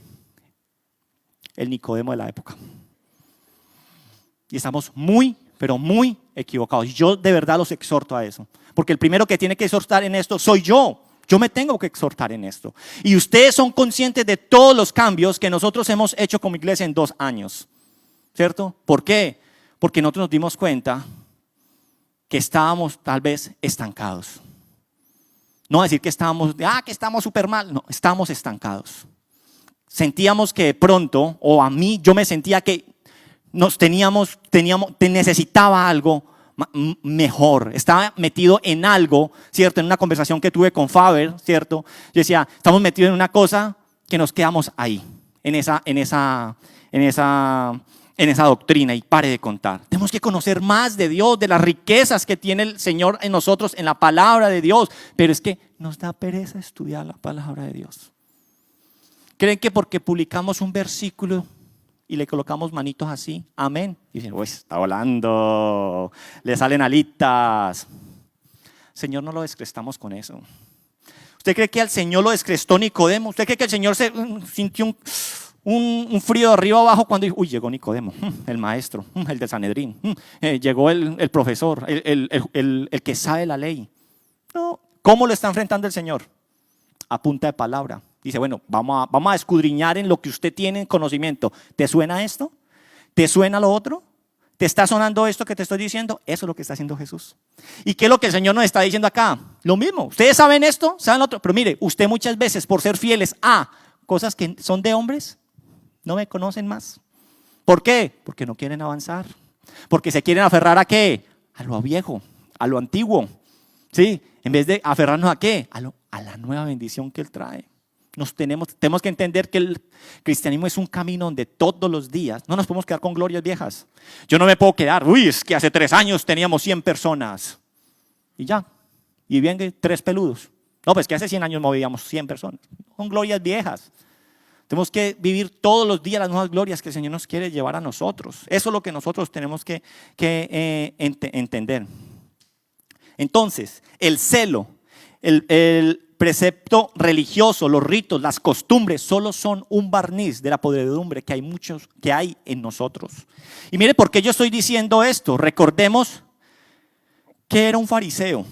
el Nicodemo de la época. Y estamos muy, pero muy equivocados. Y yo de verdad los exhorto a eso. Porque el primero que tiene que exhortar en esto soy yo. Yo me tengo que exhortar en esto. Y ustedes son conscientes de todos los cambios que nosotros hemos hecho como iglesia en 2 años. ¿Cierto? ¿Por qué? Porque nosotros nos dimos cuenta que estábamos tal vez estancados. No decir que estamos súper mal. No, estamos estancados. Sentíamos que de pronto, o a mí, yo me sentía que necesitaba algo mejor. Estaba metido en algo, ¿cierto? En una conversación que tuve con Faber, ¿cierto? Yo decía, estamos metidos en una cosa que nos quedamos ahí, en esa doctrina, y pare de contar. Tenemos que conocer más de Dios, de las riquezas que tiene el Señor en nosotros, en la palabra de Dios. Pero es que nos da pereza estudiar la palabra de Dios. ¿Creen que porque publicamos un versículo y le colocamos manitos así, amén? Y dicen, uy, está volando, le salen alitas. Señor, no lo descrestamos con eso. ¿Usted cree que al Señor lo descrestó Nicodemo? ¿Usted cree que el Señor se sintió un frío de arriba abajo cuando dijo, uy, llegó Nicodemo, el maestro, el del Sanedrín, llegó el profesor, el que sabe la ley? No. ¿Cómo lo está enfrentando el Señor? A punta de palabra. Dice, bueno, vamos a escudriñar en lo que usted tiene en conocimiento. ¿Te suena esto? ¿Te suena lo otro? ¿Te está sonando esto que te estoy diciendo? Eso es lo que está haciendo Jesús. ¿Y qué es lo que el Señor nos está diciendo acá? Lo mismo. Ustedes saben esto, saben lo otro. Pero mire, usted muchas veces por ser fieles a cosas que son de hombres, no me conocen más. ¿Por qué? Porque no quieren avanzar. Porque se quieren aferrar ¿a qué? A lo viejo, a lo antiguo. ¿Sí? En vez de aferrarnos ¿a qué? A la nueva bendición que Él trae. Tenemos que entender que el cristianismo es un camino donde todos los días no nos podemos quedar con glorias viejas. Yo no me puedo quedar, es que hace 3 años teníamos 100 personas y ya, y bien que 3 peludos. No, pues que hace 100 años movíamos 100 personas. Son glorias viejas. Tenemos que vivir todos los días las nuevas glorias que el Señor nos quiere llevar a nosotros. Eso es lo que nosotros tenemos que entender. Entonces, el celo, el precepto religioso, los ritos, las costumbres, solo son un barniz de la podredumbre que hay en nosotros. Y mire por qué yo estoy diciendo esto. Recordemos que era un fariseo.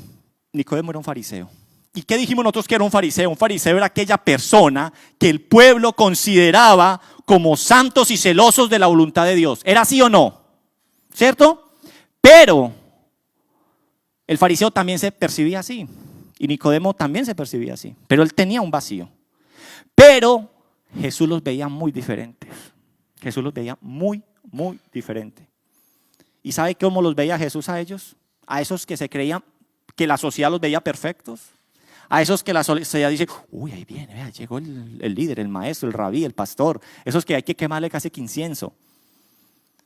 Nicodemo era un fariseo. ¿Y qué dijimos nosotros que era un fariseo? Un fariseo era aquella persona que el pueblo consideraba como santos y celosos de la voluntad de Dios. ¿Era así o no? ¿Cierto? Pero el fariseo también se percibía así. Y Nicodemo también se percibía así, pero él tenía un vacío. Pero Jesús los veía muy diferentes. Jesús los veía muy, muy diferentes. ¿Y sabe cómo los veía Jesús a ellos? A esos que se creían que la sociedad los veía perfectos. A esos que la sociedad dice, ahí viene, vea, llegó el líder, el maestro, el rabí, el pastor. Esos que hay que quemarle casi que incienso.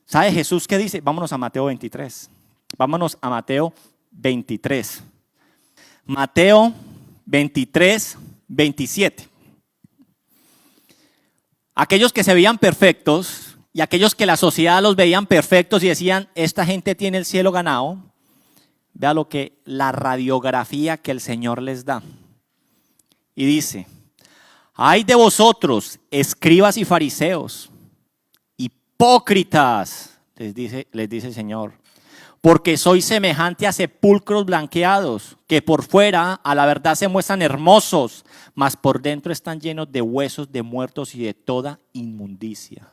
¿Sabe Jesús qué dice? Vámonos a Mateo 23. Vámonos a Mateo 23. Mateo 23, 27. Aquellos que se veían perfectos y aquellos que la sociedad los veían perfectos y decían, esta gente tiene el cielo ganado. Vea la radiografía que el Señor les da. Y dice, ay de vosotros, escribas y fariseos, hipócritas, les dice el Señor. Porque sois semejante a sepulcros blanqueados, que por fuera a la verdad se muestran hermosos, mas por dentro están llenos de huesos de muertos y de toda inmundicia.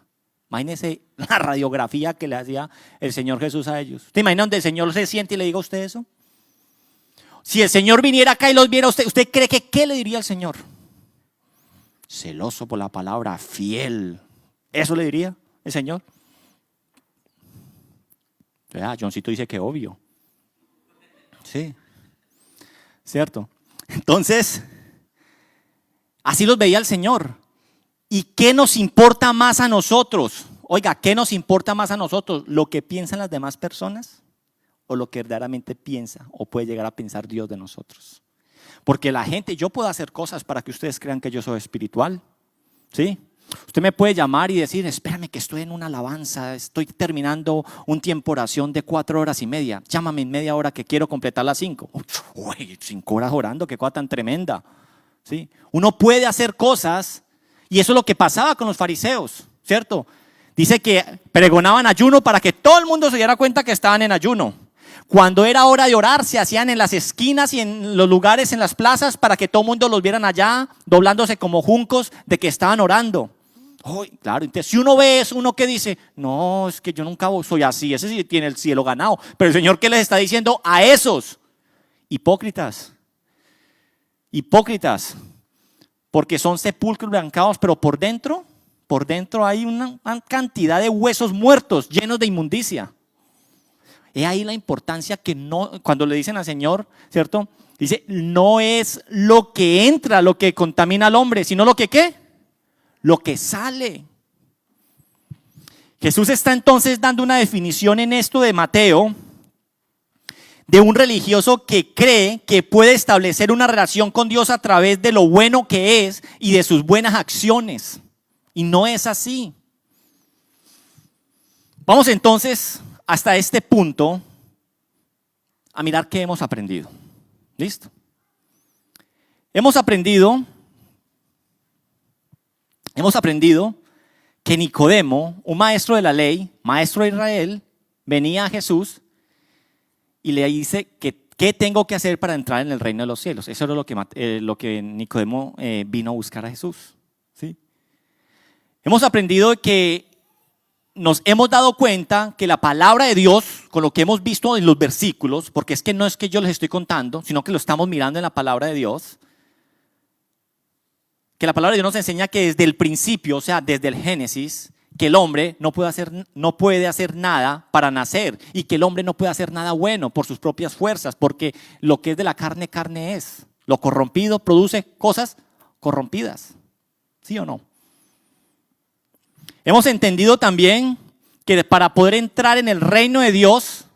Imagínense la radiografía que le hacía el Señor Jesús a ellos. ¿Te imaginas donde el Señor se siente y le diga a usted eso? Si el Señor viniera acá y los viera a usted, ¿usted cree que qué le diría al Señor? Celoso por la palabra, fiel. ¿Eso le diría el Señor? Johncito dice que obvio. Sí, cierto. Entonces, así los veía el Señor. ¿Y qué nos importa más a nosotros? Oiga, ¿qué nos importa más a nosotros? ¿Lo que piensan las demás personas? ¿O lo que verdaderamente piensa o puede llegar a pensar Dios de nosotros? Porque la gente, yo puedo hacer cosas para que ustedes crean que yo soy espiritual. ¿Sí? Usted me puede llamar y decir, espérame que estoy en una alabanza, estoy terminando un tiempo de oración de 4 horas y media. Llámame en media hora que quiero completar las 5. Uy, 5 horas orando, qué cosa tan tremenda. ¿Sí? Uno puede hacer cosas y eso es lo que pasaba con los fariseos, ¿cierto? Dice que pregonaban ayuno para que todo el mundo se diera cuenta que estaban en ayuno. Cuando era hora de orar, se hacían en las esquinas y en los lugares, en las plazas, para que todo el mundo los vieran allá, doblándose como juncos de que estaban orando. Claro, entonces si uno ve eso, uno que dice, no, es que yo nunca soy así, ese sí tiene el cielo ganado. Pero el Señor, ¿qué les está diciendo a esos? Hipócritas, porque son sepulcros blanqueados, pero por dentro hay una cantidad de huesos muertos, llenos de inmundicia. Es ahí la importancia que no, cuando le dicen al Señor, ¿cierto? Dice, no es lo que entra lo que contamina al hombre, sino lo que ¿qué? Lo que sale. Jesús está entonces dando una definición en esto de Mateo, de un religioso que cree que puede establecer una relación con Dios a través de lo bueno que es y de sus buenas acciones. Y no es así. Vamos entonces hasta este punto a mirar qué hemos aprendido. ¿Listo? Hemos aprendido que Nicodemo, un maestro de la ley, maestro de Israel, venía a Jesús y le dice que ¿qué tengo que hacer para entrar en el reino de los cielos? Eso era lo que Nicodemo vino a buscar a Jesús. ¿Sí? Hemos aprendido que nos hemos dado cuenta que la palabra de Dios, con lo que hemos visto en los versículos, porque es que no es que yo les estoy contando, sino que lo estamos mirando en la palabra de Dios, que la palabra de Dios nos enseña que desde el principio, o sea, desde el Génesis, que el hombre no puede hacer nada para nacer y que el hombre no puede hacer nada bueno por sus propias fuerzas, porque lo que es de la carne, carne es. Lo corrompido produce cosas corrompidas. ¿Sí o no? Hemos entendido también que para poder entrar en el reino de Dios,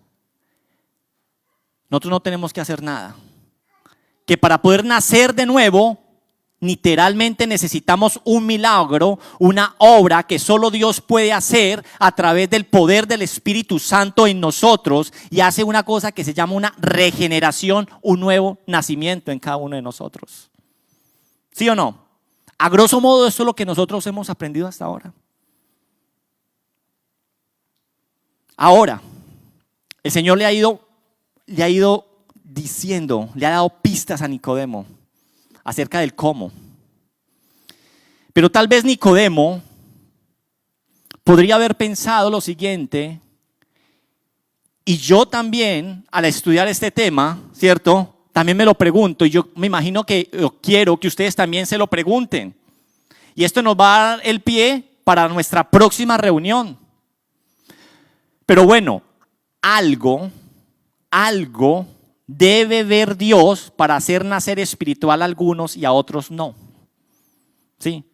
nosotros no tenemos que hacer nada. Que para poder nacer de nuevo, literalmente necesitamos un milagro, una obra que solo Dios puede hacer a través del poder del Espíritu Santo en nosotros, y hace una cosa que se llama una regeneración, un nuevo nacimiento en cada uno de nosotros. ¿Sí o no? A grosso modo, esto es lo que nosotros hemos aprendido hasta ahora. Ahora, el Señor le ha ido diciendo, le ha dado pistas a Nicodemo acerca del cómo. Pero tal vez Nicodemo podría haber pensado lo siguiente, y yo también al estudiar este tema, ¿cierto? También me lo pregunto, y yo me imagino que quiero que ustedes también se lo pregunten. Y esto nos va a dar el pie para nuestra próxima reunión. Pero bueno, algo debe ver Dios para hacer nacer espiritual a algunos y a otros no. ¿Sí?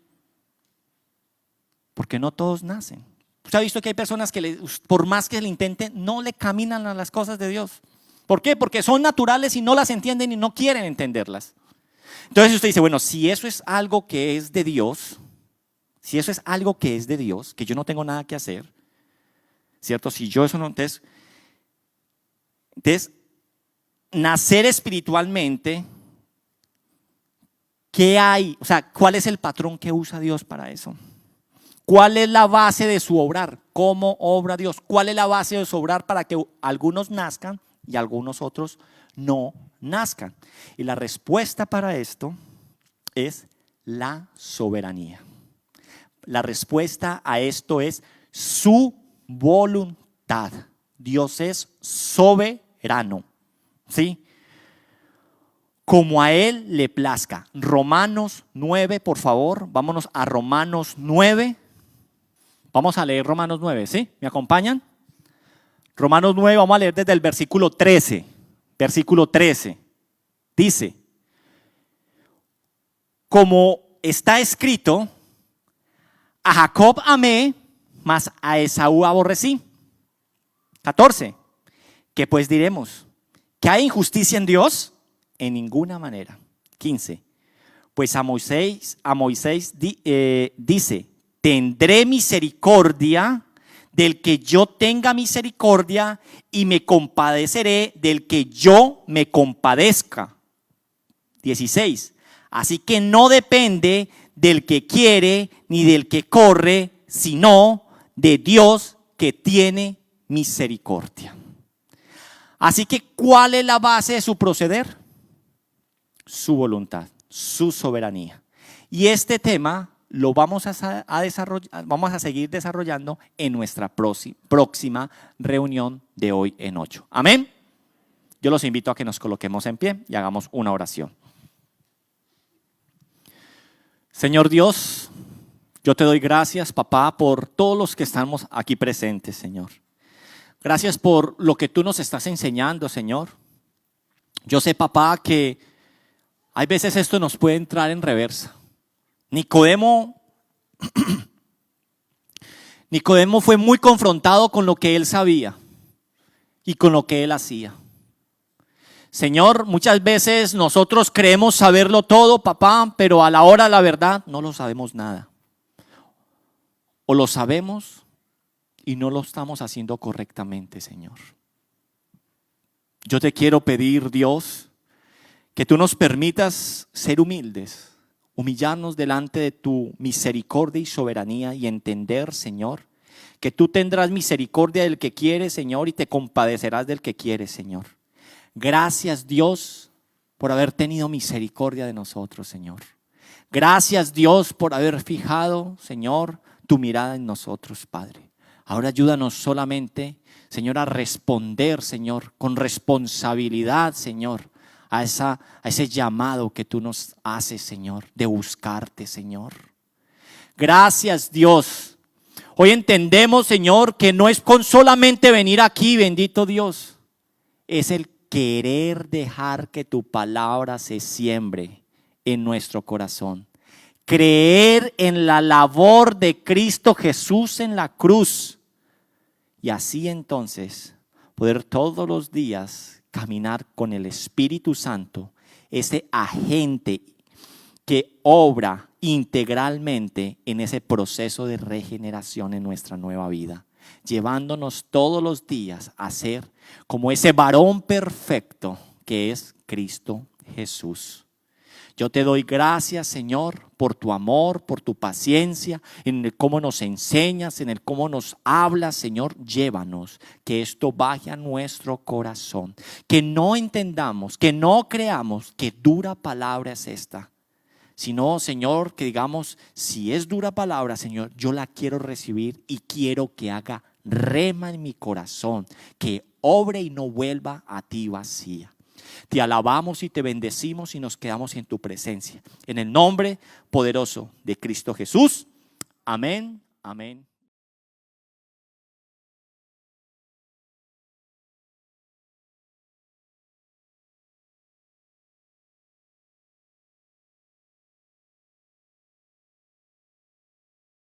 Porque no todos nacen. Usted ha visto que hay personas que por más que le intenten, no le caminan a las cosas de Dios. ¿Por qué? Porque son naturales y no las entienden y no quieren entenderlas. Entonces usted dice, bueno, si eso es algo que es de Dios, que yo no tengo nada que hacer, ¿cierto? Si yo eso no, entonces nacer espiritualmente, ¿qué hay? O sea, ¿cuál es el patrón que usa Dios para eso? ¿Cuál es la base de su obrar? ¿Cómo obra Dios? ¿Cuál es la base de su obrar para que algunos nazcan y algunos otros no nazcan? Y la respuesta para esto es la soberanía. La respuesta a esto es su voluntad. Dios es soberano. ¿Sí? Como a Él le plazca. Romanos 9, por favor, vámonos a Romanos 9. Vamos a leer Romanos 9, ¿sí? ¿Me acompañan? Romanos 9, vamos a leer desde el versículo 13. Versículo 13. Dice, como está escrito, a Jacob amé, mas a Esaú aborrecí. 14. ¿Qué pues diremos? ¿Que hay injusticia en Dios? En ninguna manera. 15. Pues a Moisés dice, tendré misericordia del que yo tenga misericordia y me compadeceré del que yo me compadezca. 16. Así que no depende del que quiere ni del que corre, sino de Dios que tiene misericordia. Así que, ¿cuál es la base de su proceder? Su voluntad, su soberanía. Y este tema lo vamos a seguir desarrollando en nuestra próxima reunión de hoy en 8. Amén. Yo los invito a que nos coloquemos en pie y hagamos una oración. Señor Dios, yo te doy gracias, papá, por todos los que estamos aquí presentes, Señor. Gracias por lo que tú nos estás enseñando, Señor. Yo sé, papá, que hay veces esto nos puede entrar en reversa. Nicodemo fue muy confrontado con lo que él sabía y con lo que él hacía. Señor, muchas veces nosotros creemos saberlo todo, papá, pero a la hora de la verdad no lo sabemos nada. O lo sabemos y no lo estamos haciendo correctamente, Señor. Yo te quiero pedir, Dios, que tú nos permitas ser humildes, humillarnos delante de tu misericordia y soberanía y entender, Señor, que tú tendrás misericordia del que quiere, Señor, y te compadecerás del que quiere, Señor. Gracias, Dios, por haber tenido misericordia de nosotros, Señor. Gracias, Dios, por haber fijado, Señor, tu mirada en nosotros, Padre. Ahora ayúdanos solamente, Señor, a responder, Señor, con responsabilidad, Señor, a ese llamado que tú nos haces, Señor, de buscarte, Señor. Gracias, Dios. Hoy entendemos, Señor, que no es con solamente venir aquí, bendito Dios. Es el querer dejar que tu palabra se siembre en nuestro corazón. Creer en la labor de Cristo Jesús en la cruz. Y así entonces poder todos los días caminar con el Espíritu Santo, ese agente que obra integralmente en ese proceso de regeneración en nuestra nueva vida, llevándonos todos los días a ser como ese varón perfecto que es Cristo Jesús. Yo te doy gracias, Señor, por tu amor, por tu paciencia, en el cómo nos enseñas, en el cómo nos hablas, Señor. Llévanos, que esto baje a nuestro corazón, que no entendamos, que no creamos que dura palabra es esta, sino, Señor, que digamos, si es dura palabra, Señor, yo la quiero recibir y quiero que haga rema en mi corazón, que obre y no vuelva a ti vacía. Te alabamos y te bendecimos y nos quedamos en tu presencia. En el nombre poderoso de Cristo Jesús. Amén, amén.